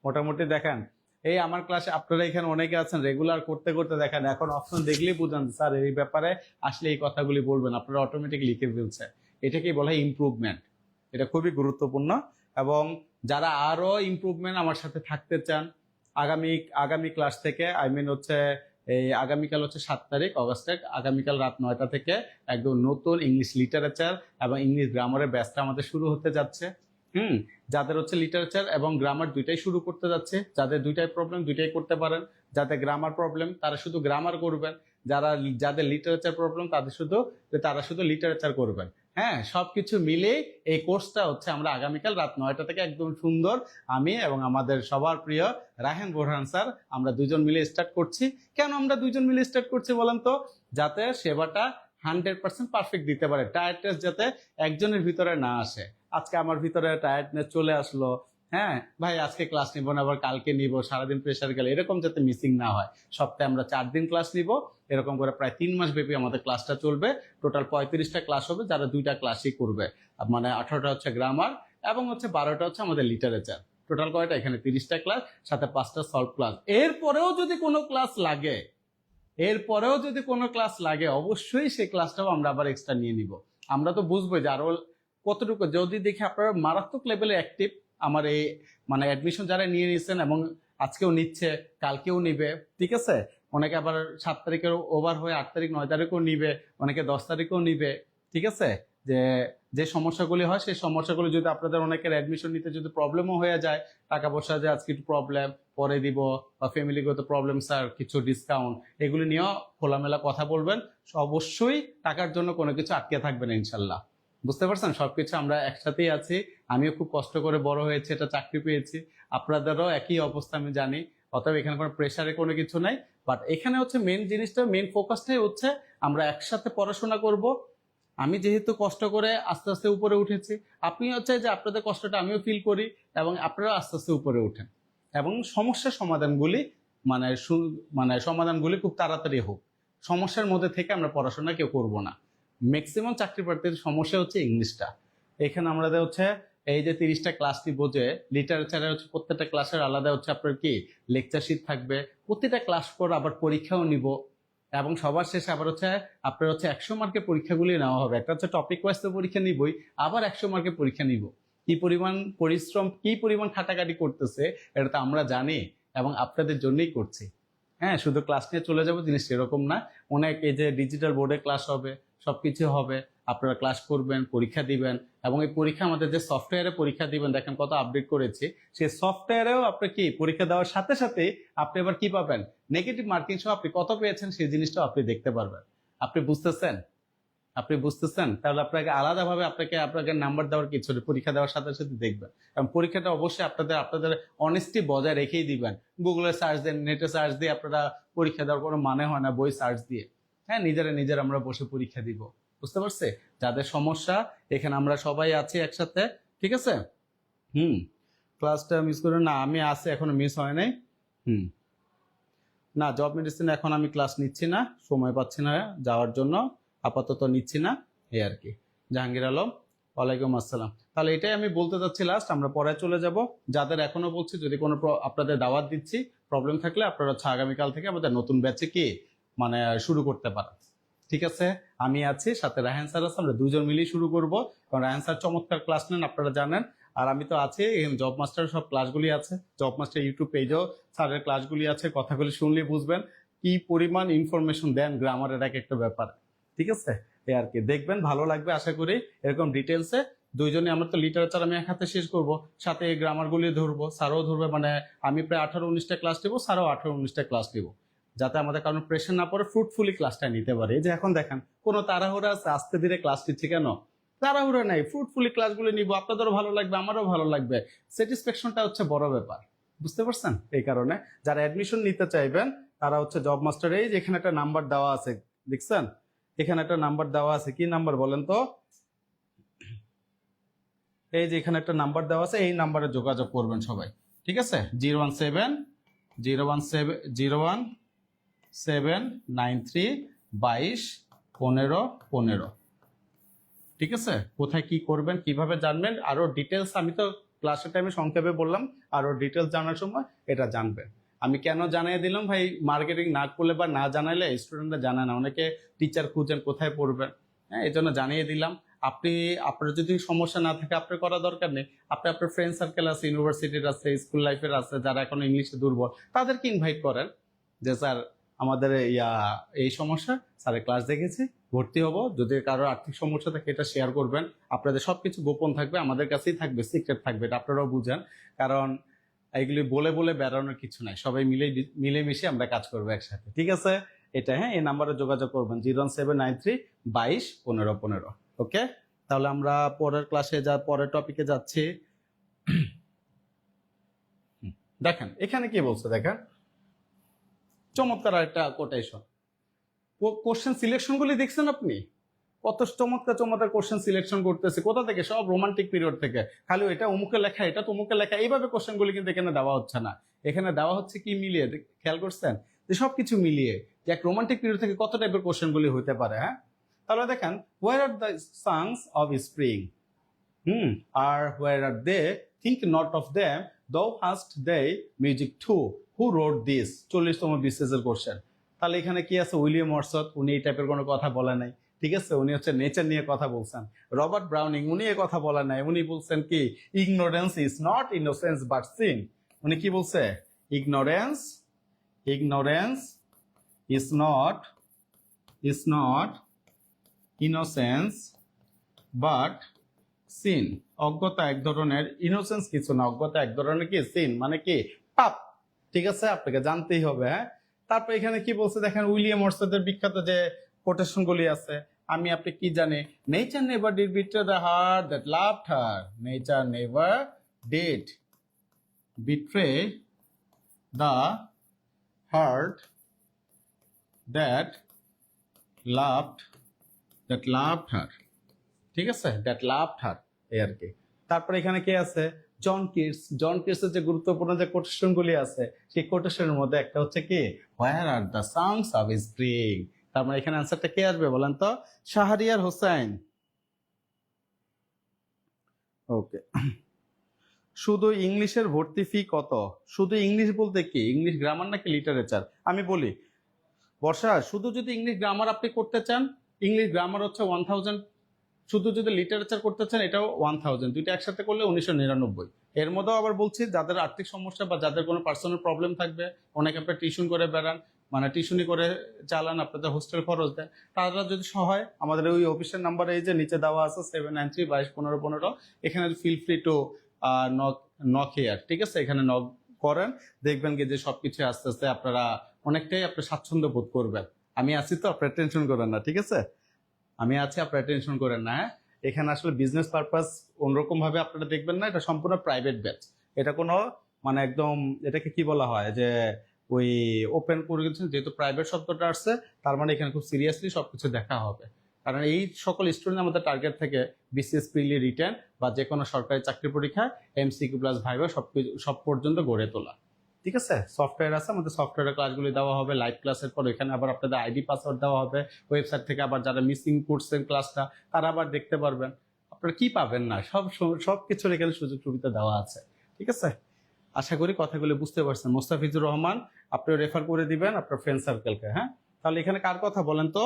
মোটামুটি দেখেন এই আমার ক্লাসে আপনারা এখানে অনেকে আছেন রেগুলার করতে করতে, দেখেন এখন অপশন দেখলেই বুঝান স্যার এই ব্যাপারে আসলে এই কথাগুলি বলবেন, আপনারা অটোমেটিক লিখে ফেলছে। এটাকেই বলা হয় ইমপ্রুভমেন্ট। এটা খুবই গুরুত্বপূর্ণ। এবং যারা আরো ইমপ্রুভমেন্ট আমার সাথে থাকতে চান, আগামী ক্লাস থেকে, আই মিন হচ্ছে এই আগামীকাল হচ্ছে 7 তারিখ অগস্টে, আগামীকাল রাত 9টা থেকে একদম নতুন ইংলিশ লিটারেচার এবং ইংলিশ গ্রামারের ব্যাচটা আমাদের শুরু হতে যাচ্ছে। যাদের হচ্ছে লিটারেচার এবং গ্রামার দুইটাই শুরু করতে যাচ্ছে, যাদের দুইটাই প্রবলেম দুইটাই করতে পারেন, যাদের গ্রামার প্রবলেম তারা শুধু গ্রামার করবেন, যাদের লিটারেচার প্রবলেম তারা শুধু লিটারেচার করবেন। হ্যাঁ, সবকিছু মিলে এই কোর্সটা হচ্ছে আমরা আগামীকাল রাত 9টা থেকে একদম সুন্দর, আমি এবং আমাদের সবার প্রিয় রাহেন বোরহান স্যার, আমরা দুজন মিলে স্টার্ট করছি। কেন আমরা দুজন মিলে স্টার্ট করছি বলেন তো? যাতে সেবাটা 100% পারফেক্ট দিতে পারে, টায়ার্ডনেস যাতে একজনের ভিতরে না আসে। আজকে আমার ভিতরে টায়ার্ডনেস চলে আসলো, হ্যাঁ ভাই আজকে ক্লাস নিব না, আবার কালকে নিব, সারাদিন প্রেশার গেলে, এরকম যাতে মিসিং না হয়। সপ্তাহে আমরা 4 দিন ক্লাস নিব, এরকম করে প্রায় 3 মাস ব্যাপী আমাদের ক্লাসটা চলবে। টোটাল 35টা ক্লাস হবে, যারা 2টা ক্লাসই করবে, মানে 18টা হচ্ছে গ্রামার এবং হচ্ছে 12টা হচ্ছে আমাদের লিটারেচার। টোটাল কয়টা? এখানে 30টা ক্লাস, সাথে 5টা সলভ ক্লাস। এরপরেও যদি কোনো ক্লাস লাগে অবশ্যই সেই ক্লাসটাও আমরা আবার এক্সট্রা নিয়ে নিব। আমরা তো বুঝবো যে আরো কতটুকু, যদি দেখি আপনারা মারাত্মক লেভেলে অ্যাক্টিভ, আমার এই মানে অ্যাডমিশন যারা নিয়ে নিচ্ছেন এবং আজকেও নিচ্ছে, কালকেও নিবে, ঠিক আছে। অনেকে আবার 7 তারিখের ওভার হয়ে 8 তারিখ 9 তারিখও নিবে, অনেকে 10 তারিখও নিবে, ঠিক আছে। যে সমস্যাগুলি হয় সেই সমস্যাগুলি যদি আপনাদের অনেকের অ্যাডমিশন নিতে যদি প্রবলেমও হয়ে যায়, টাকা পয়সা যে আজকে একটু প্রবলেম, পরে দিব, বা ফ্যামিলিগত প্রবলেম স্যার, কিছু ডিসকাউন্ট, এগুলি নিয়েও খোলামেলা কথা বলবেন। অবশ্যই টাকার জন্য কোনো কিছু আটকে থাকবে না ইনশাল্লাহ। বুঝতে পারছেন? সবকিছু আমরা একসাথেই আছি। আমিও খুব কষ্ট করে বড় হয়েছি, এটা চাকরি পেয়েছি, আপনাদেরও একই অবস্থা আমি জানি। অতএব এখানে কোনো প্রেশারে কোনো কিছু নাই। বাট এখানে হচ্ছে মেন জিনিসটা, মেন ফোকাসটাই হচ্ছে আমরা একসাথে পড়াশোনা করব। আমি যেহেতু কষ্ট করে আস্তে আস্তে উপরে উঠেছি, আপনি হচ্ছে যে আপনাদের কষ্টটা আমিও ফিল করি, এবং আপনারা আস্তে আস্তে উপরে উঠেন, এবং সমস্যার সমাধানগুলি সমাধানগুলি খুব তাড়াতাড়ি হোক। সমস্যার মধ্যে থেকে আমরা পড়াশোনা কেউ করবো না। ম্যাক্সিমাম চাকরি প্রার্থীর সমস্যা হচ্ছে ইংলিশটা। এখানে আমাদের হচ্ছে এই যে 30টা ক্লাস নিব, যে লিটারেচারের হচ্ছে প্রত্যেকটা ক্লাসের আলাদা হচ্ছে আপনার কি লেকচার শিট থাকবে, প্রতিটা ক্লাস পর আবার পরীক্ষাও নিব, এবং সবার শেষে আবার হচ্ছে আপনার হচ্ছে 100 মার্কের পরীক্ষাগুলি নেওয়া হবে। একটা হচ্ছে টপিক ওয়াইজ তো পরীক্ষা নিবই, আবার 100 মার্কের পরীক্ষা নিব। কি পরিমাণ পরিশ্রম, কি পরিমাণ খাটাখাটি করতেছে এটা তো আমরা জানি, এবং আপনাদের জন্যই করছি। হ্যাঁ, শুধু ক্লাস নিয়ে চলে যাবো জিনিস সেরকম না। অনেক এই যে ডিজিটাল বোর্ডে ক্লাস হবে, সবকিছু হবে, আপনারা ক্লাস করবেন, পরীক্ষা দিবেন, এবং এই পরীক্ষা আমাদের যে সফটওয়্যারে পরীক্ষা দিবেন, দেখেন কত আপডেট করেছি, সেই সফটওয়্যারেও আপনি কি পরীক্ষা দেওয়ার সাথে সাথে আপনি এবার কি পাবেন, নেগেটিভ মার্কিং সহ আপনি কত পেয়েছেন সেই জিনিসটাও আপনি দেখতে পারবেন। আপনি বুঝতেছেন? আপনি বুঝতেছেন? তাহলে আপনাকে আলাদাভাবে আপনাকে নাম্বার দেওয়ার কিছু নেই। পরীক্ষা দেওয়ার সাথে সাথে দেখবেন। কারণ পরীক্ষাটা অবশ্যই আপনাদের অনেস্টি বজায় রেখেই দিবেন। গুগলে সার্চ দেন, নেটে সার্চ দিয়ে আপনারা পরীক্ষা দেওয়ার কোনো মানে হয় না বই সার্চ দিয়ে। হ্যাঁ, নিজেরা আমরা বসে পরীক্ষা দিব। বুঝতে পারছে? যাদের সমস্যা, এখানে আমরা সবাই আছি একসাথে। ঠিক আছে? ক্লাসটা মিস করে না, আমি আছি, এখনো মিস হয় নাই। না, জব মেডিসিন এখন আমি ক্লাস নিচ্ছি না, সময় পাচ্ছি না যাওয়ার জন্য, আপাতত নিচ্ছি না, এই আর কি। জাহাঙ্গীর আলম, ওয়ালাইকুম আসসালাম। তাহলে এটাই আমি বলতে চাচ্ছি লাস্ট, আমরা পরে চলে যাব। যাদের এখনো বলছি, যদি কোনো আপনাদের দাওয়াত দিচ্ছি, প্রবলেম থাকলে আপনারা হচ্ছে আগামীকাল থেকে আমাদের নতুন ব্যাচে কি মানে শুরু করতে পারেন। ঠিক আছে? আমি আছি, সাথে রায়হান স্যার আছে, আমরা দুজন মিলেই শুরু করব। কারণ রায়হান স্যার চমৎকার ক্লাস নেন, আপনারা জানেন। আর আমি তো আছি, জব মাস্টারের সব ক্লাসগুলি আছে, জব মাস্টার ইউটিউব পেজেও স্যারের ক্লাসগুলি আছে। কথাগুলি শুনলে বুঝবেন কি পরিমাণ ইনফরমেশন দেন গ্রামারের এক একটা ব্যাপার। ঠিক আছে? এই আর কি, দেখবেন ভালো লাগবে আশা করি। এরকম ডিটেলসে দুইজনে, আমরা তো লিটারেচার আমি এক হাতে শেষ করব, সাথে গ্রামারগুলি ধরবো, স্যারও ধরবে। মানে আমি প্রায় 18-19টা ক্লাস নেবো, স্যারও 18-19টা ক্লাস নেবো, যাতে আমাদের কারণ প্রেশার না পড়ে, ফ্রুটফুলি ক্লাসটা নিতে পারে। এই যে এখন দেখেন কোনো তাড়াহুড়া আছে, আস্তে ধীরে ক্লাস নিচ্ছে কেন? তাড়াহুড়া নাই, ফ্রুটফুলি ক্লাসগুলো নিব, আপনাদেরও ভালো লাগবে, আমারও ভালো লাগবে। স্যাটিসফ্যাকশনটা হচ্ছে বড় ব্যাপার। বুঝতে পারছেন? এই কারণে যারা অ্যাডমিশন নিতে চাইবেন তারা হচ্ছে জব মাস্টার, এই যে এখানে একটা নাম্বার দেওয়া আছে, দেখছেন? এখানে একটা নাম্বার দেওয়া আছে, কি নাম্বার বলেন তো? এই যে এখানে একটা নাম্বার দেওয়া আছে, এই নাম্বারে যোগাযোগ করবেন সবাই। ঠিক আছে? 017-793-2215। ঠিক আছে? কোথায় কি করবেন, কিভাবে জানবেন, আরো ডিটেলস আমি তো ক্লাসের টাইমে সংক্ষেপে বললাম, আরো ডিটেলস জানার সময় এটা জানবেন। আমি কেন জানিয়ে দিলাম ভাই, মার্কেটিং না করলে বা না জানাইলে স্টুডেন্টরা জানে না, অনেকে টিচার খুঁজেন কোথায় পড়বেন। হ্যাঁ, এই জন্য জানিয়ে দিলাম। আপনার যদি সমস্যা না থাকে, আপনার করা দরকার নেই। আপনার ফ্রেন্ড সার্কেল আছে, ইউনিভার্সিটির আছে, স্কুল লাইফের আছে, যারা এখন ইংলিশে দুর্বল, তাদেরকে ইনভাইট করেন যে স্যার আমাদের এই সমস্যা, স্যারের ক্লাস দেখেছি, ভর্তি হব। যদি কারো আর্থিক সমস্যা থাকে এটা শেয়ার করবেন। আপনাদের সবকিছু গোপন থাকবে, আমাদের কাছেই থাকবে, সিক্রেট থাকবে, এটা আপনারাও বুঝেন। কারণ এইগুলি বলে বলে বেড়ানোর কিছু নাই, সবাই মিলেমিশে আমরা কাজ করবো একসাথে। ঠিক আছে? এটা, হ্যাঁ, এই নাম্বারে যোগাযোগ করবেন, 01793-221515। ওকে, তাহলে আমরা পরের ক্লাসে পরের টপিকে যাচ্ছি। দেখেন এখানে কি বলছে, দেখেন চমৎকার একটা কোটেশন। কোশ্চেন সিলেকশন গুলি দেখছেন আপনি? কত চমৎকার চমৎকার কোশ্চেন সিলেকশন করতেছে, কোথা থেকে? সব রোমান্টিক পিরিয়ড থেকে। খালি এটা অমুকে লেখা, এটা তমুকে লেখা, এইভাবে কোশ্চেন গুলি কিন্তু এখানে দেওয়া হচ্ছে না। এখানে দেওয়া হচ্ছে কি মিলিয়ে, খেয়াল করছেন যে সবকিছু মিলিয়ে, যে এক রোমান্টিক পিরিয়ড থেকে কত টাইপের কোশ্চেন গুলি হতে পারে। হ্যাঁ, তাহলে দেখেন, where are the songs of spring, ay where are they, think not of them, thou hast they music too, who wrote this? 40তম বিসিএস এর কোশ্চেন। তাহলে এখানে কি আছে? উইলিয়াম ওয়ার্ডসওয়ার্থ, উনি এই টাইপের কোনো কথা বলে নাই। ঠিক আছে? উনি হচ্ছে নেচার নিয়ে কথা বলছেন। রবার্ট ব্রাউনিং, উনি এ কথা বলে নাই। উনি বলছেন কি, ignorance is not innocence but sin. উনি কি বলছে? Ignorance is not innocence but sin. অজ্ঞতা এক ধরনের, ইনোসেন্স কিছু না, অজ্ঞতা এক ধরনের কি, সিন মানে কি, পাপ। ঠিক আছে? আপনাকে জানতেই হবে। হ্যাঁ, তারপর এখানে কি বলছে দেখেন, উইলিয়াম ওয়ার্ডসওয়ার্থের বিখ্যাত যে কোটেশন গুলি আছে, আপনি কি জানে? Nature never did betray the heart that loved her, nature never did betray the heart that loved her. ঠিক আছে? দ্যাট লাভড হার, এই আর কি। তারপরে এখানে কি আছে? জন কিটসের যে গুরুত্বপূর্ণ যে কোটেশন গুলি আছে, সেই কোটেশনের মধ্যে একটা হচ্ছে কি, where are the songs of spring. তার মানে এখানে আনসারটা কে আসবে বলেন তো? শাহরিয়ার হোসেন। ওকে, শুধু ইংলিশের ভর্তি ফি কত? শুধু ইংলিশ বলতে কি, ইংলিশ গ্রামার নাকি লিটারেচার? আমি বলি বর্ষা, শুধু যদি ইংলিশ গ্রামার আপনি করতে চান, ইংলিশ গ্রামার হচ্ছে 1000, শুধু যদি লিটারেচার করতে চান এটাও 1000, দুইটা একসাথে করলে 1999। এর মধ্যেও আবার বলছি, যাদের আর্থিক সমস্যা বা যাদের কোনো পার্সোনাল প্রবলেম থাকবে, অনেকে আপনার টিউশন করে বেড়ান, মানে টিউশনি করে চালান, আপনাদের হোস্টেল খরচ দেয়, তারা যদি সহায়, আমাদের ওই অফিসের নাম্বার এই যে নিচে দেওয়া আছে, 793-221515। এখানে feel free to knock here. ঠিক আছে? এখানে নক করেন, দেখবেন কি যে সবকিছু আস্তে আস্তে আপনারা অনেকটাই আপনার স্বাচ্ছন্দ্য বোধ করবেন। আমি আছি তো, আপনার টেনশন করেন না। ঠিক আছে? আমি আছি, আপনারা টেনশন করেন না। হ্যাঁ, এখানে আসলে বিজনেস পারপাস অন্যরকম ভাবে আপনারা দেখবেন না, এটা সম্পূর্ণ প্রাইভেট ব্যাচ। এটা কোনো মানে একদম এটাকে কি বলা হয় যে ওই ওপেন করে গেছেন, যেহেতু প্রাইভেট শব্দটা আসছে তার মানে এখানে খুব সিরিয়াসলি সবকিছু দেখা হবে। কারণ এই সকল স্টুডেন্ট আমাদের টার্গেট থেকে বিসিএস প্রিলি রিটেন বা যে কোনো সরকারি চাকরি পরীক্ষা এমসিকিউ প্লাস ভাইভা সব পর্যন্ত গড়ে তোলা। ঠিক আছে, সফটওয়্যার আছে, আমাদের সফটওয়্যারের ক্লাসগুলি দেওয়া হবে লাইভ ক্লাসের পর। এখানে আবার আপনাদের আইডি পাসওয়ার্ড দেওয়া হবে ওয়েবসাইট থেকে, আবার যারা মিসিং করছেন ক্লাসটা তারা আবার দেখতে পারবেন। আপনারা কি পাবেন না, সব কিছুর এখানে সুযোগ সুবিধা দেওয়া আছে। ঠিক আছে, আশা করি কথাগুলো বুঝতে পারছেন। মোস্তাফিজুর রহমান আপনি রেফার করে দিবেন আপনার ফ্রেন্ড সার্কেলকে। হ্যাঁ, তাহলে এখানে কার কথা বলেন তো?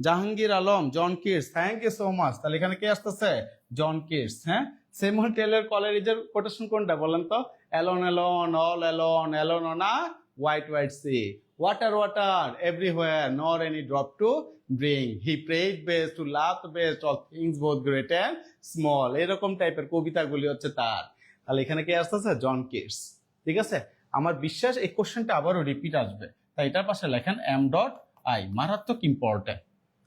Jahangir Alam, John Keats, thank you so much. তাহলে এখানে কে আসতেছে? John Keats. হ্যাঁ, সেমুল টেলর কলেরিজের কোটেশন কোনটা বলেন তো? Alone alone, all alone, alone on a white white sea, water water everywhere, nor any drop to bring, he prayed best to love best all things both great and small. এরকম টাইপের কবিতাগুলি হচ্ছে তার। তাহলে এখানে কে আসতেছে? John Keats. ঠিক আছে, আমার বিশ্বাস এই কোশ্চেনটা আবারও রিপিট আসবে, তাই এটার পাশে লেখেন এম ডট আই, মারাত্মক ইম্পর্টেন্ট।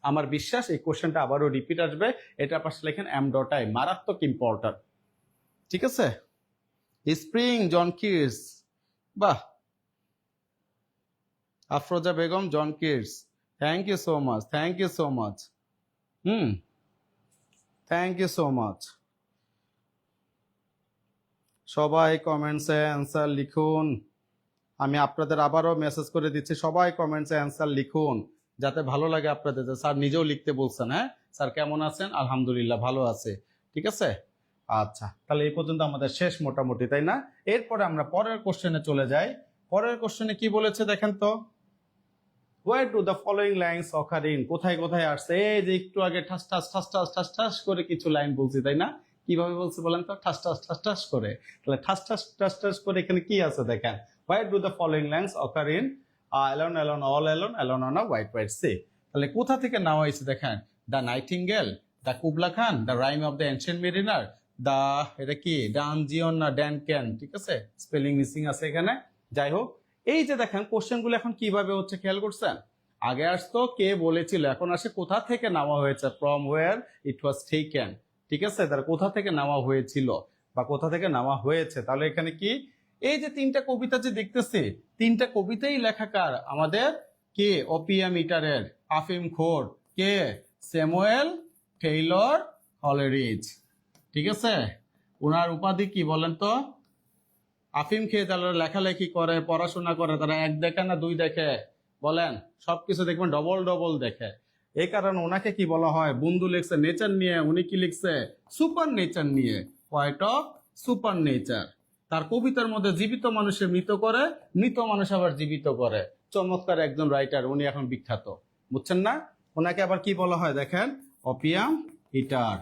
আমার বিশ্বাস এই কোশ্চেনটা আবারও রিপিট আসবে, এটার পাশে লেখেন এম ডট আই, মারাত্মক ইম্পর্টেন্ট। ঠিক আছে, স্প্রিং, জন কিটস, বাহ। Afroza Begum, John Keats, thank you so much, thank you so much. Thank you so much. সবাই কমেন্টসে অ্যান্সার লিখুন। আমি আপনাদের আবারও মেসেজ করে দিচ্ছি, সবাই কমেন্টসে অ্যান্সার লিখুন যাতে ভালো লাগে আপনাদের। স্যার নিজেও লিখতে বলছেন। হ্যাঁ স্যার, কেমন আছেন? আলহামদুলিল্লাহ ভালো আছে। ঠিক আছে, আচ্ছা, তাহলে এই পর্যন্ত আমাদের শেষ মোটামুটি, তাই না? এরপরে আমরা পরের কোশ্চেনে চলে যাই। পরের কোশ্চেনে কি বলেছে দেখেন তো? হোয়ার do the following lines occur in, কোথায় কোথায় আসছে? এই যে একটু আগে ঠাস ঠাস ঠাস ঠাস ঠাস ঠাস করে কিছু লাইন বলছি, তাই না? কিভাবে বলছি বলেন তো? ঠাস ঠাস ঠাস ঠাস করে। তাহলে ঠাস ঠাস ঠাস ঠাস করে এখানে কি আছে দেখেন? Where do the following lines occur in alone alone, all alone, alone on a white white sea. তাহলে কোথা থেকে নেওয়া হয়েছে দেখেন? The nightingale, the Kubla Khan, the rime of the ancient mariner, the এটা কি ডান জিওন না ড্যান ক্যান। ঠিক আছে, স্পেলিং মিসিং আছে এখানে। যাই হোক, এই যে দেখেন কোশ্চেন গুলো এখন কিভাবে হচ্ছে খেয়াল করছেন? আগে আসতো কে বলেছিল, এখন আসে কোথা থেকে নেওয়া হয়েছে, from where it was taken. ঠিক আছে, তার কোথা থেকে নেওয়া হয়েছিল বা কোথা থেকে নেওয়া হয়েছে। তাহলে এখানে কি এই যে তিনটা কবিতা যে দেখতেছি, তিনটা কবিতাই লেখাকার আমাদের কে? ওপিয়াম ইটারের আফিম খোর, কে? Samuel Taylor কলেরিজ। ঠিক আছে, ওনার উপাধি কি বলেন তো? আফিম খেয়ে তারা লেখালেখি করে, পড়াশোনা করে, তারা এক দেখে না দুই দেখে? বলেন, সবকিছু দেখবেন ডবল ডবল দেখে। এই কারণে ওনাকে কি বলা হয়? বন্ধু লিখছে নেচার নিয়ে, উনি কি লিখছে? সুপার নেচার নিয়ে, পয়েট অফ সুপার নেচার। তার কবিতার মধ্যে জীবিত মানুষের মৃত করে, মৃত মানুষ আবার জীবিত করে। চমৎকার একজন রাইটার, উনি এখন বিখ্যাত, বুঝছেন না? ওনাকে আবার কি বলা হয় দেখেন? অপিয়াম ইটার।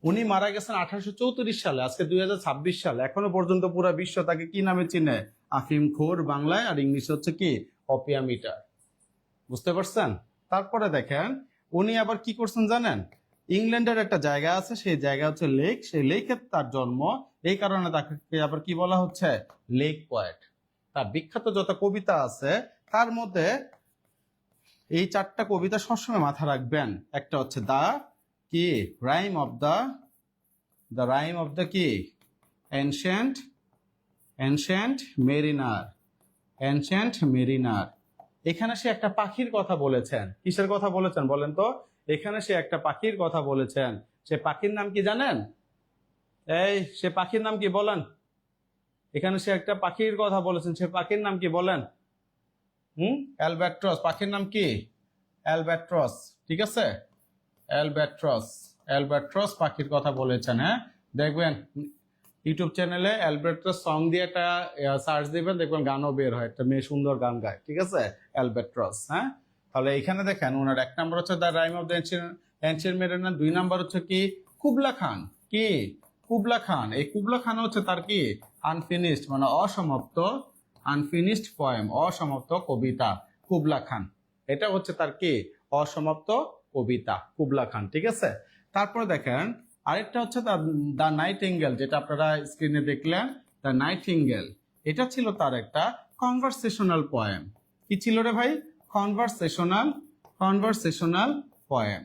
উনি মারা গেছেন 1834 সালে, আজকে 2026 সাল। এখনো পর্যন্ত পুরো বিশ্ব তাকে কি নামে চিনে? আফিম খোর বাংলায়, আর ইংলিশে হচ্ছে কি? অপিয়াম ইটার। বুঝতে পারছেন? তারপরে দেখেন উনি আবার কি করছেন জানেন? ইংল্যান্ডের একটা জায়গা আছে, সেই জায়গা হচ্ছে লেক, সেই লেকে তার জন্ম। এই কারণে তাকে আবার কি বলা হচ্ছে? Lake poet. তার বিখ্যাত যত কবিতা আছে তার মধ্যে এই চারটা কবিতা সবসময় মাথা রাখবেন। একটা হচ্ছে দা কি rime of the rime of the কি এনশিয়েন্ট মেরিনার, এনশিয়েন্ট মেরিনার। এখানে সে একটা পাখির কথা বলেছেন। কিসের কথা বলেছেন বলেন তো? এখানে সে একটা পাখির কথা বলেছেন। সে পাখির নাম কি জানেন? এই সে পাখির নাম কি বলেন? এখানে সে একটা পাখির কথা বলেছেন, সে পাখির নাম কি বলেন? অ্যালব্যাট্রস। পাখির নাম কি? অ্যালব্যাট্রস। ঠিক আছে, অ্যালব্যাট্রস, অ্যালব্যাট্রস পাখির কথা বলেছেন। হ্যাঁ, দেখবেন ইউটিউব চ্যানেলে অ্যালব্যাট্রস সং দিয়ে একটা সার্চ দিবেন, দেখবেন গানও বের হয়, একটা মেয়ে সুন্দর গান গায়। ঠিক আছে, অ্যালব্যাট্রস। হ্যাঁ, তাহলে এখানে দেখেন ওনার এক নম্বর হচ্ছে the rime of the ancient mariner, দুই নম্বর হচ্ছে কি? Kubla Khan. কি? Kubla Khan. এই কুবলা খান হচ্ছে তার কি? আনফিনিশড মানে অসমাপ্ত, আনফিনিশড পয়েম, অসমাপ্ত কবিতা কুবলা খান। এটা হচ্ছে তার কি? অসমাপ্ত কবিতা কুবলা খান। ঠিক আছে, তারপরে দেখেন আরেকটা হচ্ছে দ্য নাইটিঙ্গেল, যেটা আপনারা স্ক্রিনে দেখলেন, দ্য নাইটিঙ্গেল। এটা ছিল তার একটা কনভারসেশনাল পয়েম। কি ছিল রে ভাই? Conversational poem.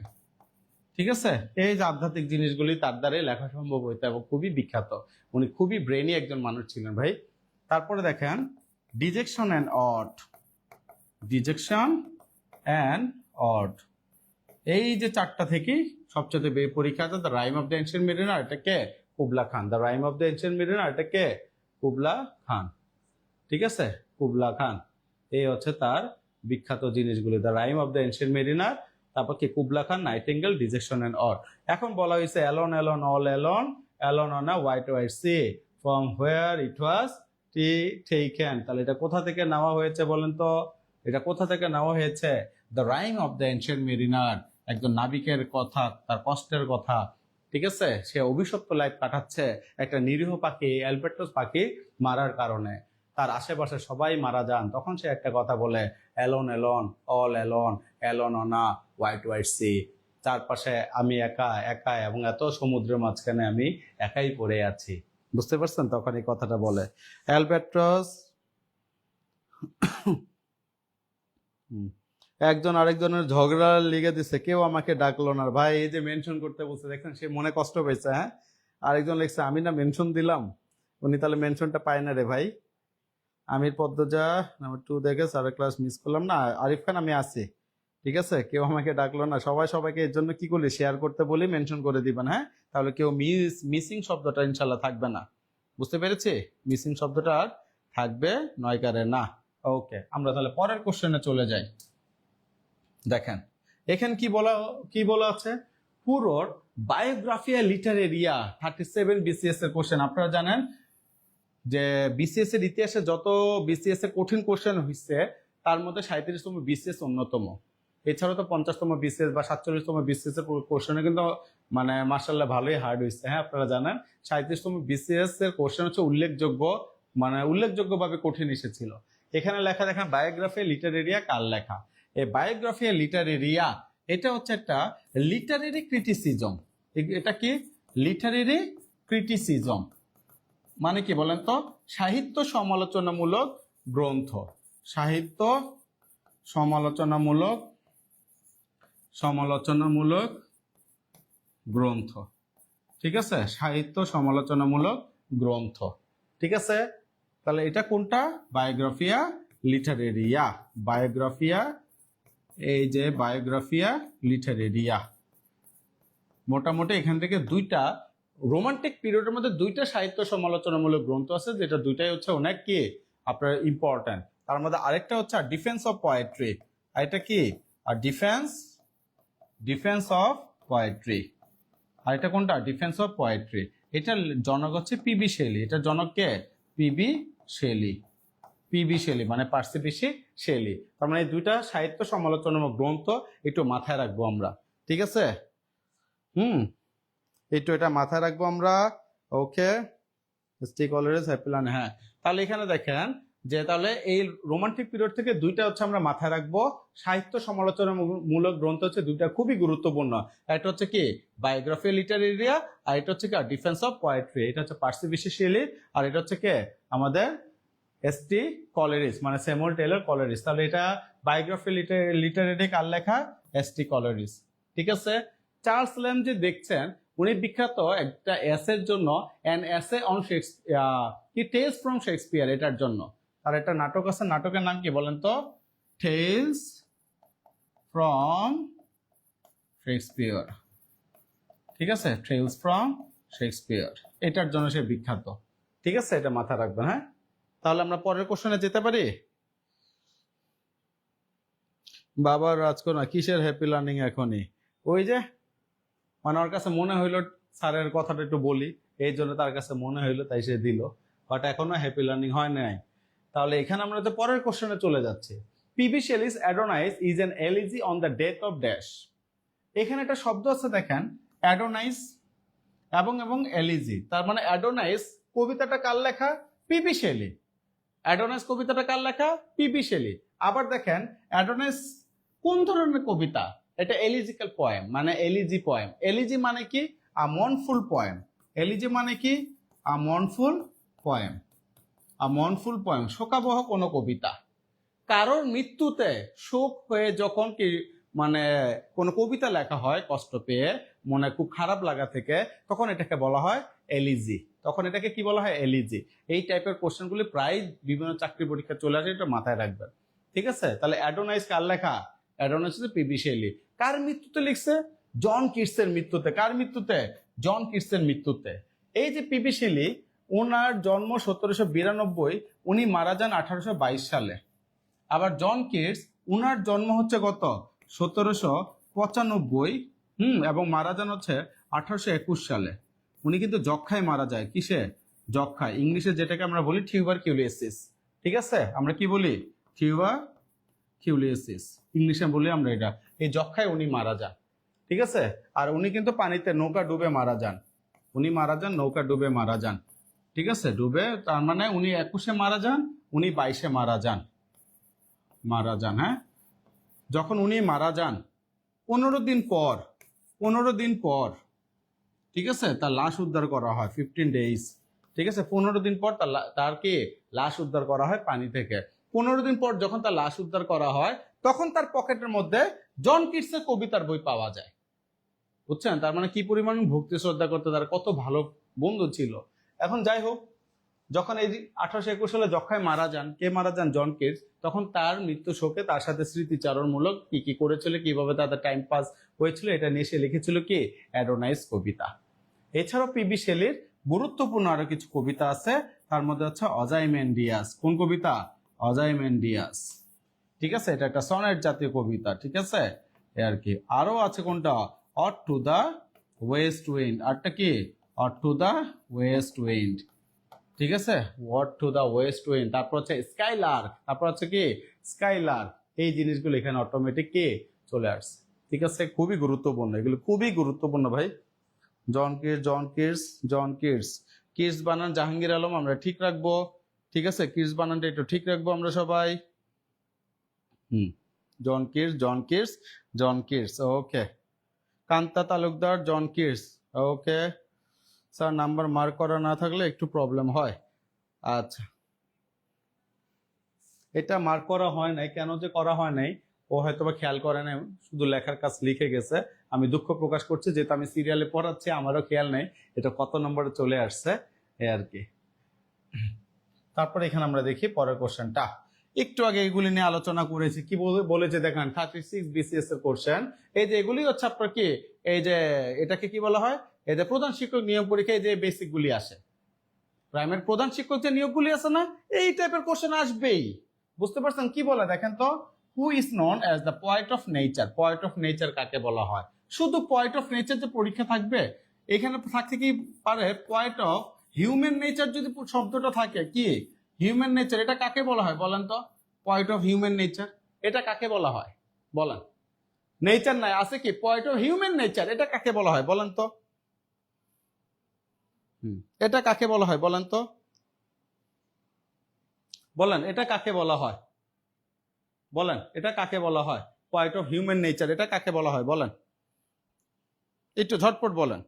ঠিক আছে, এই যে আধ্যাত্মিক জিনিসগুলি তার দ্বারাই লেখা সম্ভব হইতো এবং খুবই বিখ্যাত। উনি খুবই ব্রেনি একজন মানুষ ছিলেন ভাই। তারপরে দেখেন dejection and ode, dejection and ode, এই যে চারটা থেকেই সবচেয়ে পরীক্ষা the rime of the ancient mariner, এটা কে? Kubla Khan. The rime of the ancient mariner, এটা কে? কুবলা খান। ঠিক আছে, কুবলা খান, এই হচ্ছে তার বিখ্যাত জিনিসগুলি, the rime of the ancient mariner, তারপর কি Kubla Khan, nightingale, dejection and ode. এখন বলা হয়েছে alone alone all alone, alone on a white white sea, from where it was taken. তাহলে এটা কোথা থেকে নেওয়া হয়েছে বলেন তো? এটা কোথা থেকে নেওয়া হয়েছে? The rime of the ancient mariner, একজন নাবিকের কথা, তার কষ্টের কথা। ঠিক আছে, সে অভিশপ্ত লাইফ কাটাচ্ছে একটা নিরীহ পাখি, অ্যালবার্টাস পাখি মারার কারণে। তার আশেপাশে সবাই মারা যান, তখন সে একটা কথা বলে, alone alone all alone, alone on a white white sea, চারপাশে আমি একা একা এবং এত সমুদ্রের মাঝখানে আমি একাই পড়ে আছি। বুঝতে পারছেন? তখন এই কথাটা বলে অ্যালবার্টাস। একজন আরেকজনের ঝগড়া লিগে দিছে, কেউ আমাকে ডাকলো না ভাই। এই যে মেনশন করতে বলছে, দেখছেন সে মনে কষ্ট পেয়েছে। হ্যাঁ, আরেকজন লিখছে আমি না মেনশন দিলাম, উনি তাহলে মেনশনটা পায় না রে ভাই। আমির পদ্মজা নাম্বার 2 দেখে স্যারের ক্লাস মিস করলাম না। আরিফ খান আমি আছি, ঠিক আছে, কেউ আমাকে ডাকলো না। সবাই সবাইকে এর জন্য কি করলি, শেয়ার করতে বলি, মেনশন করে দিবেন। হ্যাঁ, তাহলে কেউ মিসিং শব্দটা ইনশাল্লাহ থাকবে না। বুঝতে পেরেছি? মিসিং শব্দটা আর থাকবে নয়কারে না। ওকে, আমরা তাহলে পরের কোশ্চেনে চলে যাই। দেখেন এখানে কি বলা আছে, পুরো বায়োগ্রাফিয়া লিটারেরিয়া 37 বিসিএস এর কোশ্চেন। আপনারা জানেন যে বিসিএস এর ইতিহাসে যত বিসিএস এর কঠিন কোশ্চেন হয়েছে তার মধ্যে 37তম বিসিএস অন্যতম। এছাড়াও তো 50তম বিসিএস বা 47তম বিসিএস এর কোশ্চেনে কিন্তু মানে মাশাআল্লাহ ভালোই হার্ড হয়েছে। হ্যাঁ, আপনারা জানেন 37তম বিসিএস এর কোশ্চেন হচ্ছে উল্লেখযোগ্যভাবে কঠিন এসেছিল। এখানে লেখা দেখেন বায়োগ্রাফিয়া লিটারেরিয়া কার লেখা? এই বায়োগ্রাফিয়া লিটারেরিয়া এটা হচ্ছে একটা লিটারেরি ক্রিটিসিজম। এটা কি? লিটারেরি ক্রিটিসিজম মানে কি বলেন তো? সাহিত্য সমালোচনামূলক গ্রন্থ, সাহিত্য সমালোচনামূলক গ্রন্থ। ঠিক আছে, সাহিত্য সমালোচনামূলক গ্রন্থ। ঠিক আছে, তাহলে এটা কোনটা? বায়োগ্রাফিয়া লিটারেরিয়া, বায়োগ্রাফিয়া, এই যে বায়োগ্রাফিয়া লিটারেরিয়া। মোটামুটি এখান থেকে দুইটা রোমান্টিক পিরিয়ডের মধ্যে দুইটা সাহিত্য সমালোচনামূলক গ্রন্থ আছে, যেটা দুইটাই হচ্ছে অনেক কি আপনার ইম্পর্টেন্ট। তার মধ্যে আরেকটা হচ্ছে ডিফেন্স অফ পোয়েট্রি। আর এটা কি? আর ডিফেন্স অফ পোয়েট্রি। আর এটা কোনটা? Defence of poetry. এটার জনক হচ্ছে পিবি শেলি। এটার জনক কে? PB Shelley. পিবি শেলি মানে পার্সি বিশি শেলি। তার মানে এই দুইটা সাহিত্য সমালোচনামূলক গ্রন্থ একটু মাথায় রাখবো আমরা। ঠিক আছে, একটু এটা মাথায় রাখবো আমরা। ওকে, স্টিক অলওয়েজ হ্যাপি লার্ন। হ্যাঁ, তাহলে এখানে দেখেন যে তাহলে এই রোমান্টিক পিরিয়ড থেকে দুইটা হচ্ছে আমরা মাথায় রাখবো। সাহিত্য সমালোচনামূলক গ্রন্থ হচ্ছে দুইটা খুবই গুরুত্বপূর্ণ। এটা হচ্ছে কি? বায়োগ্রাফি লিটারেরিয়া, আর এটা হচ্ছে কি? Defence of poetry. এটা হচ্ছে পার্সি বিশি শেলি, আর এটা হচ্ছে কে? আমাদের এসটি কলেরিস মানে স্যামুয়েল টেলর কলেরিস। তাহলে এটা বায়োগ্রাফি লিটারেরি কার লেখা? এসটি কলেরিস। ঠিক আছে, চার্লস ল্যাম যে দেখছেন উনি বিখ্যাত একটা এসের জন্য, অ্যান এসে অন কি টেলস ফ্রম শেক্সপিয়ার, এটার জন্য। আর একটা নাটক আছে, নাটকের নাম কি বলেন তো? Tales from Shakespeare. ঠিক আছে, টেলস ফ্রম শেক্সপিয়ার, এটার জন্য সে বিখ্যাত। ঠিক আছে, এটা মাথায় রাখবেন। হ্যাঁ, তাহলে আমরা পরের কোশ্চেনে যেতে পারি। বাবার রাজকন্যা কিসের হ্যাপি লার্নিং এখনই? ওই যে মানে ওর কাছে মনে হইলো স্যারের কথাটা একটু বলি, এই জন্য তার কাছে মনে হইলো তাই সে দিল, বাট এখনো হ্যাপি লার্নিং হয় নাই। তাহলে এখানে আমরা তো পরের কোশ্চেনে চলে যাচ্ছি। PB Shelley's অ্যাডোনাইস is an elegy on the death of dash. এখানে একটা শব্দ আছে দেখেন, অ্যাডোনাইস এবং এলিজি। তার মানে অ্যাডোনাইস কবিতাটা কার লেখা? P B Shelley. অ্যাডোনাইস কবিতাটা কার লেখা? P B Shelley. আবার দেখেন অ্যাডোনাইস কোন ধরনের কবিতা? এটা এলিজিক্যাল পোয়েম, মানে এলিজি পোয়েম। এলিজি মানে কি? আ মনফুল পোয়েম। এলিজি মানে কি? আ মনফুল পোয়েম। আ মনফুল পোয়েম, শোকাবহ কোনো কবিতা। কারোর মৃত্যুতে শোক হয়ে যখন কি মানে কোনো কবিতা লেখা হয় কষ্ট পেয়ে, মনে খুব খারাপ লাগা থেকে, তখন এটাকে বলা হয় এলিজি। তখন এটাকে কি বলা হয়? এলিজি। এই টাইপের কোশ্চেনগুলি প্রায় বিভিন্ন চাকরি পরীক্ষা চলে আসে, এটা মাথায় রাখবেন। ঠিক আছে? তাহলে অ্যাডোনাইজ কার লেখা? অ্যাডোনাইজ হচ্ছে পিবি শেলি। কার মৃত্যুতে লিখছে? জন কিটসের মৃত্যুতে। কার মৃত্যুতে? জন কিটসের মৃত্যুতে। এই যে পিবি শেলি, ওনার জন্ম 1792, উনি মারা যান 1822 সালে। আবার জন কিটস, উনার জন্ম হচ্ছে কত? 1795, এবং মারা যান হচ্ছে 1821 সালে। উনি কিন্তু যক্ষায় মারা যায়। কিসে? যক্ষায়। ইংলিশে যেটাকে আমরা বলি টিউবারকিউলোসিস। ঠিক আছে? আমরা কি বলি? টিউবারকিউলোসিস। ইংলিশে বলি আমরা এটা। এই যক্ষায় উনি মারা যান। ঠিক আছে? আর উনি কিন্তু পানিতে নৌকা ডুবে মারা যান। উনি মারা যান, নৌকা ডুবে মারা যান। ঠিক আছে? ডুবে, তার মানে উনি 21-এ মারা যান, উনি 22-এ মারা যান। হ্যাঁ, যখন উনি মারা যান 15 দিন পর, ঠিক আছে, তার লাশ উদ্ধার করা হয়। 15 days। ঠিক আছে? 15 দিন পর তার কি লাশ উদ্ধার করা হয় পানি থেকে। 15 দিন পর যখন তার লাশ উদ্ধার করা হয়, তখন তার পকেটের মধ্যে জন কিটসের কবিতার বই পাওয়া যায়। বুঝছেন? তার মানে কি পরিমাণ ভক্তি শ্রদ্ধা করতে, তার কত ভালো বন্ধু ছিল। এখন যাই হোক, যখন এই 1821 সালে যক্ষায় মারা যান, কে মারা যান? John Keats. তখন তার মৃত্যু শোকে তার সাথে স্মৃতিচারণমূলক কি কি করেছিল, কিভাবে তাদের টাইম পাস হয়েছিল, এটা নিয়ে সে লিখেছিল কি? অ্যাডোনাইজ কবিতা। এছাড়াও পিবি শেলির গুরুত্বপূর্ণ আরো কিছু কবিতা আছে, তার মধ্যে হচ্ছে অজাইমেন্ডিয়াস। কোন কবিতা? অজাইমেন্ডিয়াস। ঠিক আছে? এটা একটা সনেট জাতীয় কবিতা। ঠিক আছে? এ আর কি। আরো আছে কোনটা? Ode to the west wind. আরটা কি? Ode to the west wind. ঠিক আছে? Ode to the west wind. তারপর হচ্ছে স্কাইলার। তারপর হচ্ছে কি? স্কাইলার। এই জিনিসগুলো এখানে অটোমেটিক কি চলে আসছে। ঠিক আছে? খুবই গুরুত্বপূর্ণ, এগুলো খুবই গুরুত্বপূর্ণ ভাই। John Keats. কিটস বানান জাহাঙ্গীর আলম, আমরা ঠিক রাখবো। ঠিক আছে? কিটস বানানটা একটু ঠিক রাখবো আমরা সবাই। John Keats. Okay. Kanta Talukdar, John Keats. Okay sir, number mark করা না থাকলে একটু প্রবলেম হয়। আচ্ছা, এটা মার্ক করা হয় নাই, কেন যে করা হয় নাই ও হয়তো বা খেয়াল করে নাই, শুধু লেখার কাজ লিখে গেছে। আমি দুঃখ প্রকাশ করছি, যেহেতু আমি সিরিয়ালে পড়াচ্ছি, আমারও খেয়াল নেই এটা কত নম্বরে চলে আসছে, এই আর কি। তারপরে এখানে আমরা দেখি পরের কোশ্চেনটা। একটু আগে এগুলি নিয়ে আলোচনা করেছি। কি বলেছে দেখেন, 36 বিসিএস এর কোশ্চেন। এই যে এগুলি হচ্ছে আপনার কি, এই যে এটাকে কি বলা হয়, এই যে প্রধান শিক্ষক নিয়োগ পরীক্ষায় যে বেসিক গুলি আসে, প্রাইমারি প্রধান শিক্ষক যে নিয়োগগুলি আছে না, এই টাইপের কোশ্চেন আসবেই। বুঝতে পারছেন? কি বলে দেখেন তো, who is known as the poet of nature. Poet of nature কাকে বলা হয়? শুধু পয়েট অফ নেচার যে পরীক্ষা থাকবে, এখানে থাকতে কি পারে পয়েট অফ হিউম্যান নেচার যদি শব্দটা থাকে, কি হিউম্যান নেচার, এটা কাকে বলা হয় বলেন তো? পয়েট অফ হিউম্যান নেচার, এটা কাকে বলা হয় বলেন? নেচার নাই, আছে কি পয়েট অফ হিউম্যান নেচার, এটা কাকে বলা হয় বলেন তো? এটা কাকে বলা হয় বলেন তো? বলেন এটা কাকে বলা হয়? বলেন এটা কাকে বলা হয়? পয়েট অফ হিউম্যান নেচার, এটা কাকে বলা হয় বলেন? একটু ঝটপট বলেন।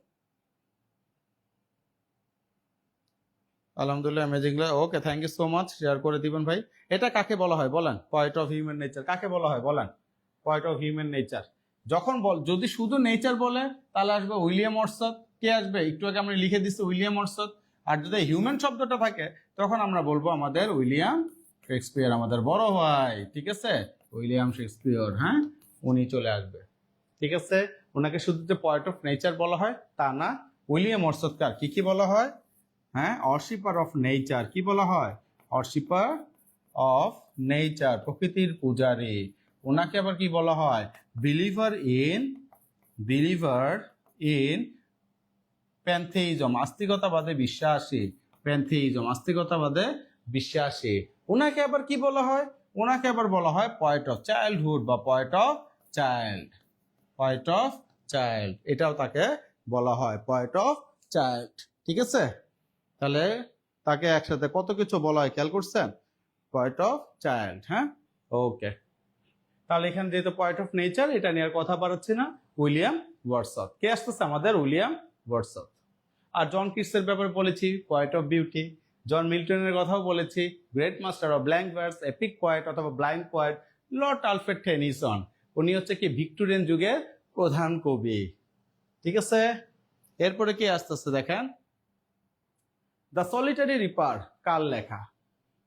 আলহামদুলিল্লাহ, amazingly. Okay, thank you so much, share করে দিবেন ভাই। এটা কাকে বলা হয় বলেন? পয়েট অফ হিউম্যান নেচার কাকে বলা হয় বলেন? Poet of human nature. যখন যদি শুধু নেচার বলে, তাহলে আসবে উইলিয়াম ওয়ার্ডসওয়ার্থ। কে আসবে? একটু আগে আমরা লিখে দিচ্ছি উইলিয়াম ওয়ার্ডসওয়ার্থ। আর যদি হিউম্যান শব্দটা থাকে, তখন আমরা বলবো আমাদের উইলিয়াম শেক্সপিয়ার, আমাদের বড় ভাই। ঠিক আছে? উইলিয়াম শেক্সপিয়ার, হ্যাঁ, উনি চলে আসবে। ঠিক আছে? ওনাকে শুধু যে পয়েট অফ নেচার বলা হয় তা না, উইলিয়াম ওয়ার্ডসওয়ার্থকে আর কি কি বলা হয়? হ্যাঁ, অর্শিপার অফ নেচার। কি বলা হয়? অর্শিপার অফ নেচার, প্রকৃতির পূজারী। ওনাকে আবার কি বলা হয়? বিলিভার ইন প্যান্থেইজম, আস্তিকতাবাদে বিশ্বাসী। প্যান্থেইজম, আস্তিকতাবাদে বিশ্বাসী। ওনাকে আবার কি বলা হয়? ওনাকে আবার বলা হয় পয়েট অফ চাইল্ডহুড বা poet of child. Poet of child, এটাও তাকে বলা হয় পয়েট অফ চাইল্ড। ঠিক আছে? তাহলে তাকে একসাথে কত কিছু বলা হয় খেয়াল করছেন? Poet of child. হ্যাঁ, ওকে। তাহলে এখানে যেহেতু পয়েট অফ নেচার, এটা নিয়ে আর কথা বাড়াচ্ছি না। William Wordsworth. কে আসতেছে? আমাদের উইলিয়াম ওয়ার্ডসওয়ার্থ। আর জন কিটসের ব্যাপারে বলেছি, পয়েট অফ বিউটি। জন মিল্টনের কথাও বলেছি, great master of blank verse, epic poet অথবা blind poet, Lord Alfred Tennyson. উনি হচ্ছে কি ভিক্টোরিয়ান যুগের প্রধান কবি। ঠিক আছে, এরপরে কি আসতেছে দেখেন, দ্য সলিটারি রিপার কার লেখা?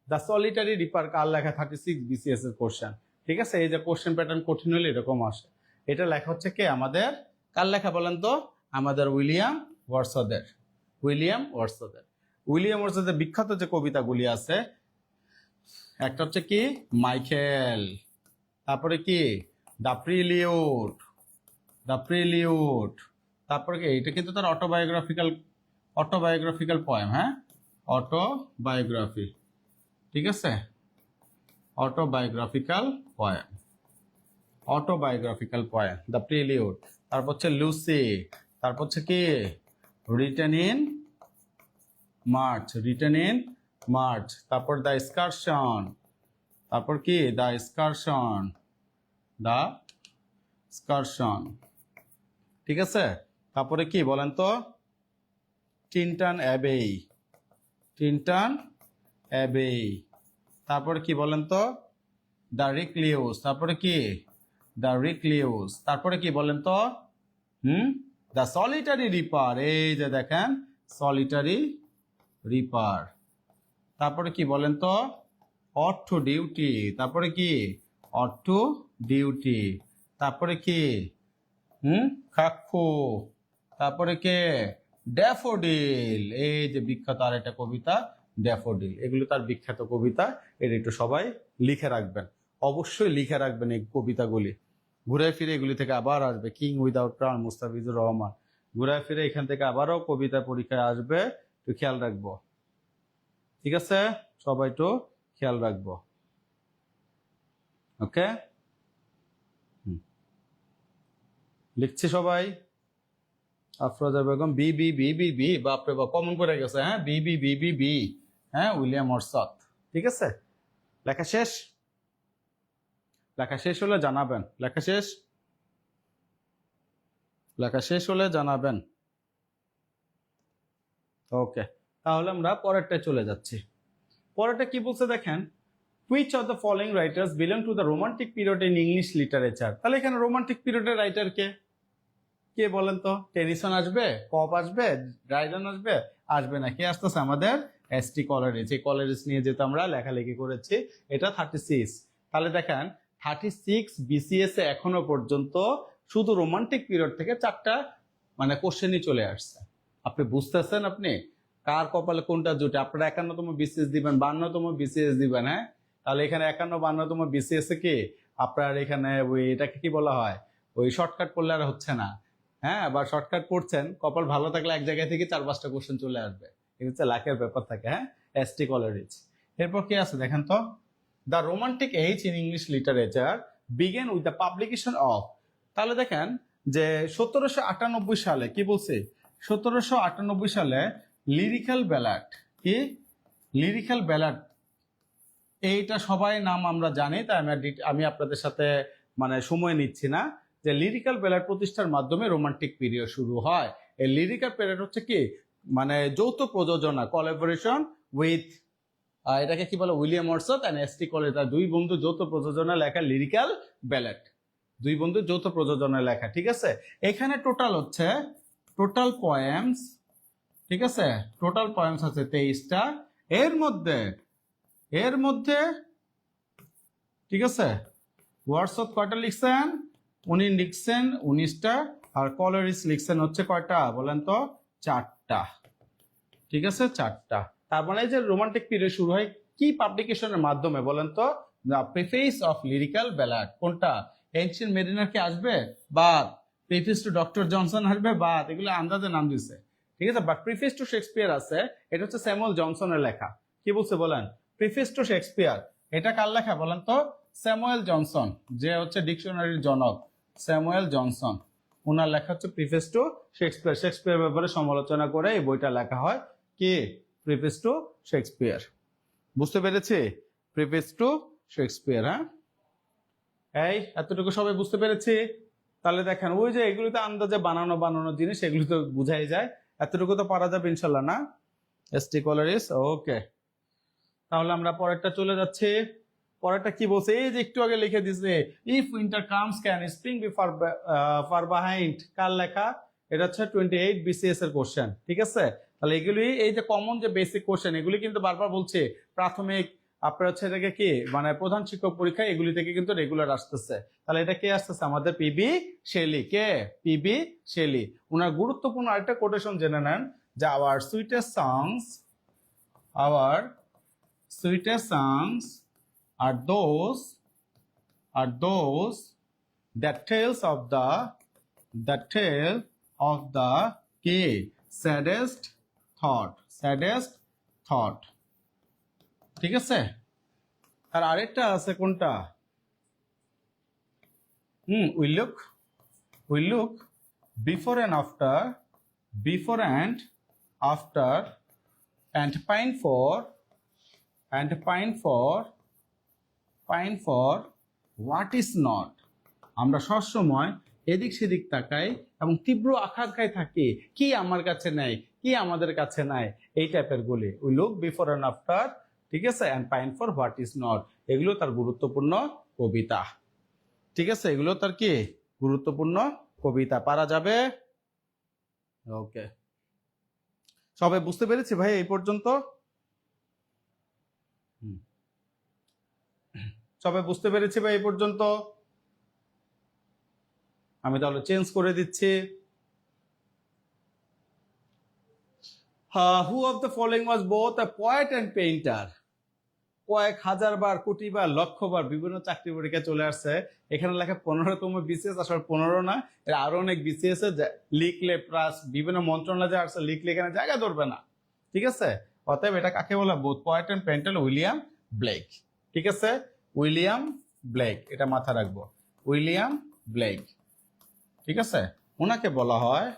দ্য সলিটারি রিপার কার লেখা? 36 BCS এর কোশ্চেন। ঠিক আছে, এই যে কোশ্চেন প্যাটার্ন কঠিন হলে এরকম আসে। এটা লেখা হচ্ছে কে আমাদের, কার লেখা বলেন তো? আমাদের উইলিয়াম ওয়ার্ডসওয়ার্থের। উইলিয়াম ওয়ার্ডসওয়ার্থের। উইলিয়াম ওয়ার্ডসওয়ার্থের বিখ্যাত যে কবিতাগুলি আছে, একটা হচ্ছে কি মাইকেল, তারপরে কি দ্য প্রিলিউড, দ্য প্রিলিউড, তারপরে কি এটা কিন্তু তার অটোবায়োগ্রাফিক্যাল পোয়েম, হ্যাঁ, অটোবায়োগ্রাফি। ঠিক আছে, autobiographical poem, autobiographical poem the prelude. তারপর হচ্ছে লুসি, তারপর হচ্ছে কি written in March, written in March, তারপর দ্য এক্সকারশন, তারপর কি দ্য এক্সকারশন, দ্য এক্সকারশন। ঠিক আছে, তারপরে কি বলেন তো? টিনটন অ্যাবেই, টিনটন অ্যাবেই। তারপরে কি বলেন তো? দ্য রিকলিউস, তারপরে কি দ্য রিকলিউস। তারপরে কি বলেন তো? দ্য সলিটারি রিপার, এই যে দেখেন সলিটারি রিপার। তারপরে কি বলেন তো? অট টু ডিউটি, তারপরে কি অট টু ডিউটি। তারপরে কি খাক্কু, তারপরে কে ড্যাফোডিল, এই যে বিখ্যাত আর একটা কবিতা ড্যাফোডিল। এগুলো তার বিখ্যাত কবিতা, এটা একটু সবাই লিখে রাখবেন, অবশ্যই লিখে রাখবেন এই কবিতাগুলি। ঘুরে ফিরে এগুলি থেকে আবার আসবে, king without crown Mustafizur Rahman, ঘুরে ফিরে এখান থেকে আবারও কবিতা পরীক্ষায় আসবে, একটু খেয়াল রাখবো। ঠিক আছে, সবাই একটু খেয়াল রাখবো। ওকে, লিখছি সবাই। Afroza Begum, B B B B B, বাপরে বাপ কমন করে গেছে, হ্যাঁ, B B B B B, হ্যাঁ, উইলিয়াম ওয়ার্ডসওয়ার্থ। ঠিক আছে, লেখা শেষ? লেখা শেষ হলে জানাবেন, লেখা শেষ, লেখা শেষ হলে জানাবেন। ওকে, তাহলে আমরা পরেরটায় চলে যাচ্ছি। পরেরটা কি বলছে দেখেন, which of the following writers belong to the romantic period in English literature? তাহলে এখানে রোমান্টিক পিরিয়ডের রাইটার কে? কে বলেন তো? টেনিসন আসবে, পপ আসবে, ড্রাইডেন আসবে? আসবে না। কে আসতেছে? আমাদের এসটি কলারিজ। এই কলারিজ নিয়ে যেহেতু আমরা লেখালেখি করেছি, এটা 36। তাহলে দেখেন 36 BCS এ এখনো পর্যন্ত শুধু রোমান্টিক পিরিয়ড থেকে 4টা মানে কোশ্চেনই চলে আসছে। আপনি বুঝতেছেন আপনি কার কপালে কোনটা জুটে? আপনারা 51তম BCS দিবেন, 52তম BCS দিবেন, হ্যাঁ? তাহলে এখানে 51-52তম BCS এ কি আপনার এখানে ওই এটাকে কি বলা হয়, ওই শর্টকাট পড়লে আর হচ্ছে না, হ্যাঁ? আবার শর্টকাট পড়ছেন, কপাল ভালো থাকলে এক জায়গায় থেকে 4-5টা কোশ্চেন চলে আসবে। এটা হচ্ছে লাখের ব্যাপার থাকে, হ্যাঁ, এসটি কলারিজ। এরপর কি আছে দেখেন তো, the romantic age in English literature began with the publication of. তাহলে দেখেন যে 1798 সালে কি বলছে, 1798 সালে লিরিক্যাল ব্যালাড, কি লিরিক্যাল ব্যালাড, এইটা সবাই নাম আমরা জানি, তাই আমি আপনাদের সাথে মানে সময় নিচ্ছি না। যে লিরিক্যাল ব্যালাড প্রতিষ্ঠার মাধ্যমে রোমান্টিক পিরিয়ড শুরু হয়। এই লিরিক্যাল পিরিয়ড হচ্ছে কি মানে যৌথ প্রযোজনা, কোলাবোরেশন উইথ, এটাকে কি বলে, William Wordsworth and S T Coleridge, দুই বন্ধু যৌথ প্রযোজনা লেখা লিরিক্যাল ব্যালাড, দুই বন্ধু যৌথ প্রযোজনা লেখা। ঠিক আছে, এখানে টোটাল হচ্ছে টোটাল পোয়েমস, ঠিক আছে, টোটাল পোয়েমস আছে 23টা। এর মধ্যে ঠিক আছে ওয়ার্ডসওয়ার্থ কয়টা লিখছেন? উনি লিখছেন 19টা, আর কলারিজ লিখছেন হচ্ছে কয়টা বলেন তো? 4টা। ঠিক আছে, 4টা। তার মানে যে রোমান্টিক পিরিয়ড শুরু হয় কি পাবলিকেশনের মাধ্যমে বলেন তো? The preface of lyrical ballad. কোনটা? এনশিয়েন্ট মেরিনার কি আসবে? বাদ। প্রিফেস টু ডক্টর জনসন আসবে? বাদ। এগুলো আন্দাজে নাম দিছে, ঠিক আছে। বাট প্রিফেস টু শেক্সপিয়ার আছে, এটা হচ্ছে স্যামুয়েল জনসনের লেখা। কি বলছে বলেন? প্রিফেস টু শেক্সপিয়ার, এটা কার লেখা বলেন তো? স্যামুয়েল জনসন, যে হচ্ছে ডিকশনারির জনক, স্যামুয়েল জনসন, ওনার লেখা হচ্ছে প্রিফেস টু শেক্সপিয়ার। শেক্সপিয়ার ব্যাপারে সমালোচনা করে এই বইটা লেখা হয়, কি প্রিফেস টু শেক্সপিয়ার। বুঝতে পেরেছি? প্রিফেস টু শেক্সপিয়ার, হ্যাঁ। এই এতটুকু সবাই বুঝতে পেরেছি? তাহলে দেখেন ওই যে এগুলো তো আন্দাজে বানানো জিনিস, এগুলো তো বুঝাই যায়, এতটুকু তো পারা যাবে ইনশাল্লাহ, না? এসটি কলারিজ, ওকে। তাহলে আমরা পরেরটা চলে যাচ্ছি। পরেরটা কি বলছে, এই যে একটু আগে লিখে দিছে, if winter comes can spring be far behind, কার লেখা? এটা হচ্ছে 28 BCS এর কোশ্চেন, ঠিক আছে? তাহলে এগুলি এই যে কমন যে বেসিক কোশ্চেন, এগুলি কিন্তু বারবার বলছে প্রাথমিক আপনার হচ্ছে এটাকে কি মানে প্রধান শিক্ষক পরীক্ষা এগুলি থেকে কিন্তু রেগুলার আসতেছে। তাহলে এটা কে আসতেছে? আমাদের পিবি শেলি। কে? PB Shelley. ওনার গুরুত্বপূর্ণ আরেকটা কোটেশন জেনে নেন, যে our sweetest songs are those that tale of the কি saddest thought, ঠিক আছে? আর আরেকটা আছে কোনটা? we look before and after and pine for what is not. আমরা সবসময় এদিক সেদিক তাকাই এবং তীব্র আকাঙ্ক্ষায় থাকি, কি আমার কাছে নাই, কি আমাদের কাছে নাই, এই টাইপের গুলি। We look before and after, ঠিক আছে, and pine for what is not. এগুলো তার গুরুত্বপূর্ণ কবিতা, ঠিক আছে? এগুলো তার কি গুরুত্বপূর্ণ কবিতা। পারা যাবে? ওকে, সবাই বুঝতে পেরেছি ভাই এই পর্যন্ত? সবাই বুঝতে পেরেছি ভাই এই পর্যন্ত? আমি তাহলে চেঞ্জ করে দিচ্ছি। হু of the following was both a poet and painter? কয়েক হাজার বার, কোটি বার, লক্ষ বার বিভিন্ন চাকরি পরীক্ষা চলে আসছে। এখানে লেখা 15তম BCS, আসলে 15 না, এর আরো অনেক BCS লিখলে প্লাস বিভিন্ন মন্ত্রণালয় আসছে, লিখলে এখানে জায়গা ধরবে না, ঠিক আছে? অতএব এটা কাকে বলা? Both poet and painter, William Blake, ঠিক আছে? উইলিয়াম ব্লেক, এটা মাথা রাখবো, উইলিয়াম ব্লেক, ঠিক আছে? ওনাকে বলা হয়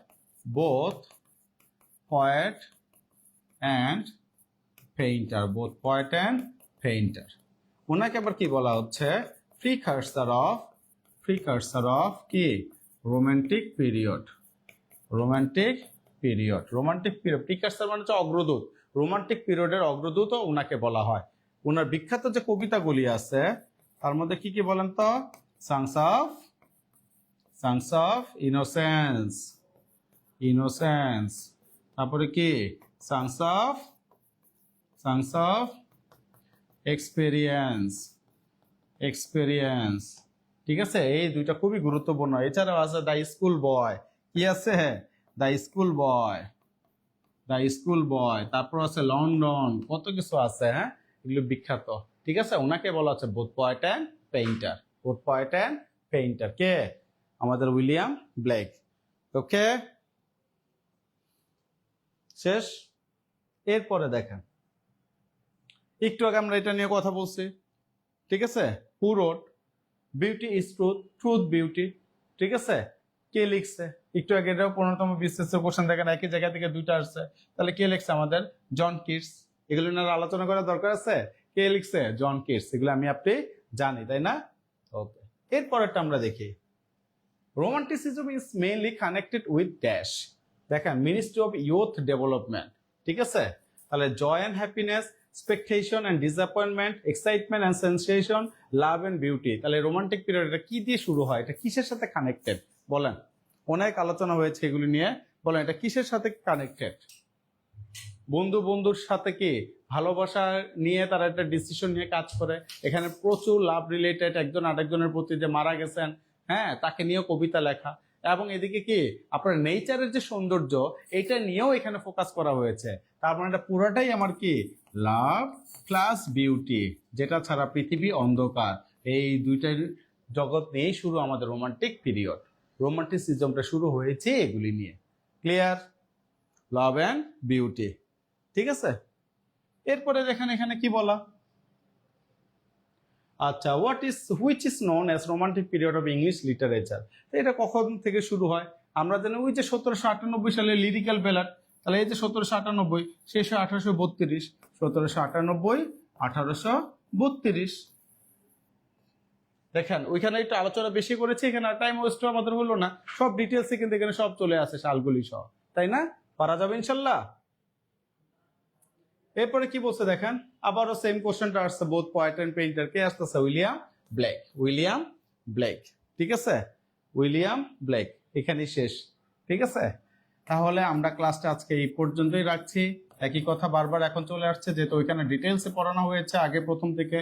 both poet and painter, both poet and painter. ওনাকে আবার কি বলা হচ্ছে? প্রিকার্সর অফ কি রোমান্টিক পিরিয়ড, প্রিকার্সর মানে হচ্ছে অগ্রদূত, রোমান্টিক পিরিয়ডের অগ্রদূত ওনাকে বলা হয়। ওনার বিখ্যাত যে কবিতাগুলি আছে তার মধ্যে কি কি বলেন তো? সাংস অফ ইনোসেন্স, তারপরে কি সাংস অফ এক্সপেরিয়েন্স, ঠিক আছে? এই দুইটা খুবই গুরুত্বপূর্ণ। এছাড়াও আছে দ্য স্কুল বয়, কি আছে? দ্য স্কুল বয়, তারপর আছে লন্ডন, কত কিছু আছে, হ্যাঁ, এগুলো বিখ্যাত, ঠিক আছে? ওনাকে বলা হচ্ছে বোথ পোয়েট অ্যান্ড পেইন্টার, কে? আমাদের উইলিয়াম ব্লেক। ওকে, শেষ। এরপরে দেখেন, একটু আগে আমরা এটা নিয়ে কথা বলছি, ঠিক আছে? Who wrote beauty is truth beauty, ঠিক আছে? কে লিখছে? একটু আগে এটাও 15তম BCS কোশ্চেন, দেখেন একই জায়গা থেকে দুইটা আসছে। তাহলে কে লিখছে? আমাদের জন কিটস। এগুলো নিয়ে আলোচনা করার দরকার আছে? কে লিখছে? John Keats. এগুলো আমি আপনি জানি, তাই না? ওকে, এরপরেরটা আমরা দেখি। Romanticism is mainly connected with dash. দেখেন, মিনিস্ট্রি অফ ইয়ুথ ডেভেলপমেন্ট, ঠিক আছে? তাহলে joy and happiness, expectation and disappointment, excitement and sensation, love and beauty। তাহলে রোমান্টিক পিরিয়ড এটা কি দিয়ে শুরু হয়? এটা কিসের সাথে কানেক্টেড বলেন? অনেক আলোচনা হয়েছে এগুলি নিয়ে, বলেন এটা কিসের সাথে কানেক্টেড? বন্ধুর সাথে কি ভালোবাসা নিয়ে তারা একটা ডিসিশন নিয়ে কাজ করে। এখানে প্রচুর লাভ রিলেটেড, একজন আরেকজনের প্রতি যে মারা গেছেন, হ্যাঁ, তাকে নিয়েও কবিতা লেখা। এবং এদিকে কি আপনার নেচারের যে সৌন্দর্য, এটা নিয়েও এখানে ফোকাস করা হয়েছে। তার মানে এটা পুরোটাই আমার কি লাভ প্লাস বিউটি, যেটা ছাড়া পৃথিবী অন্ধকার। এই দুইটার জগৎ নিয়েই শুরু আমাদের রোমান্টিক পিরিয়ড। রোমান্টিসিজমটা শুরু হয়েছে এগুলি নিয়ে। ক্লিয়ার? লাভ অ্যান্ড বিউটি, ঠিক আছে? এরপরে দেখেন এখানে কি বলা, আচ্ছা, which is known as romantic period of English literature. এটা কখন থেকে শুরু হয়? আমরা জানি ওই যে 1798 সালে লিরিক্যাল বেলার। তাহলে এই যে 1798 শেষ হয় 1832, 1798 1832। দেখেন ওইখানে একটু আলোচনা বেশি করেছি, এখানে টাইম ওয়েস্ট আমাদের হলো না, সব ডিটেলসে কিন্তু এখানে সব চলে আসে সালগুলি সহ, তাই না? পারা যাবে ইনশাল্লাহ? এরপরে কি বলছে দেখেন, আবারও সেম কোশ্চেনটা আসছে, বোথ পয়েন্ট এন্ড পেইন্টার কে আসতেছে, উইলিয়াম ব্লেক, উইলিয়াম ব্লেক। ঠিক আছে, উইলিয়াম ব্লেক, এখানেই শেষ। ঠিক আছে, তাহলে আমরা ক্লাসটা আজকে এই পর্যন্তই রাখছি। একই কথা বারবার এখন চলে আসছে, যেহেতু ওইখানে ডিটেলসে পড়ানো হয়েছে আগে প্রথম থেকে।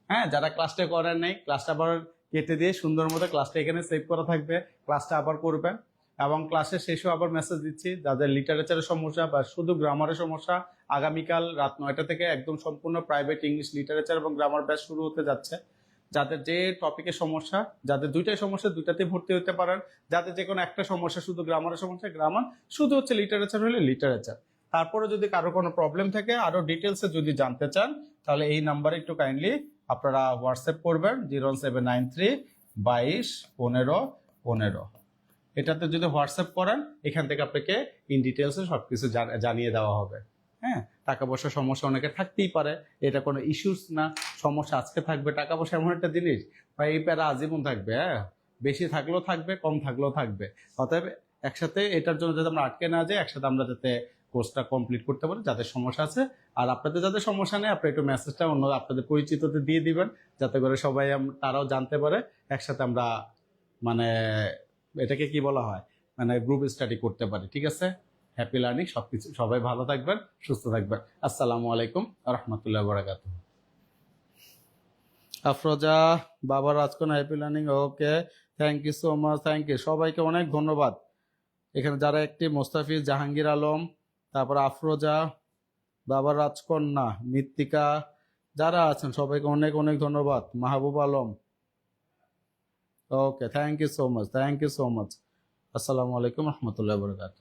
হ্যাঁ, যারা ক্লাসটা করেন নাই, ক্লাসটা আবার কেটে দিয়ে সুন্দর মতো ক্লাসটা এখানে সেভ করা থাকবে, ক্লাসটা আবার করবেন। এবং ক্লাসের শেষেও আবার মেসেজ দিচ্ছি, যাদের লিটারেচারের সমস্যা বা শুধু গ্রামারের সমস্যা, আগামীকাল রাত 9টা থেকে একদম সম্পূর্ণ প্রাইভেট ইংলিশ লিটারেচার এবং গ্রামার ব্যাচ শুরু হতে যাচ্ছে। যাদের যে টপিকের সমস্যা, যাদের দুইটাই সমস্যা, দুইটাতে ভর্তি হতে পারেন। যাদের যে কোনো একটা সমস্যা, শুধু গ্রামারের সমস্যা গ্রামার, শুধু হচ্ছে লিটারেচার হলে লিটারেচার। তারপরে যদি কারো কোনো প্রবলেম থাকে, আরো ডিটেলসে যদি জানতে চান, তাহলে এই নাম্বারে একটু কাইন্ডলি আপনারা হোয়াটসঅ্যাপ করবেন, 01793 22 15 15। এটাতে যদি হোয়াটসঅ্যাপ করেন, এখান থেকে আপনাকে ইন ডিটেলসে সবকিছু জানিয়ে দেওয়া হবে। হ্যাঁ, টাকা পয়সার সমস্যা অনেকে থাকতেই পারে, এটা কোনো ইস্যুস না। সমস্যা আজকে থাকবে, টাকা পয়সা এমন একটা জিনিস বা এই প্যারা আজীবন থাকবে। হ্যাঁ, বেশি থাকলেও থাকবে, কম থাকলেও থাকবে। অতএব একসাথে এটার জন্য যাতে আমরা আটকে না যাই, একসাথে আমরা যাতে কোর্সটা কমপ্লিট করতে পারি, যাদের সমস্যা আছে। আর আপনাদের যাদের সমস্যা নেই, আপনি একটু মেসেজটা অন্য আপনাদের পরিচিতদের দিয়ে দিবেন, যাতে করে সবাই তারাও জানতে পারে। একসাথে আমরা মানে এটাকে কি বলা হয়, মানে গ্রুপ স্টাডি করতে পারি। ঠিক আছে, হ্যাপি লার্নিং, সবকিছু, সবাই ভালো থাকবেন, সুস্থ থাকবেন। আসসালামু আলাইকুম রহমতুল্লাহ বরাকাত। আফরোজা, বাবার রাজকোন, happy learning. Okay, thank you so much, thank you, সবাইকে অনেক ধন্যবাদ। এখানে যারা একটি, মোস্তাফিজ, জাহাঙ্গীর আলম, তারপর আফরোজা, বাবার রাজকন্যা, মৃত্তিকা, যারা আছেন সবাইকে অনেক অনেক ধন্যবাদ। Mahbub Alam, okay, thank you so much, thank you so much. আসসালামু আলাইকুম রহমতুল্লাহ বরকাত।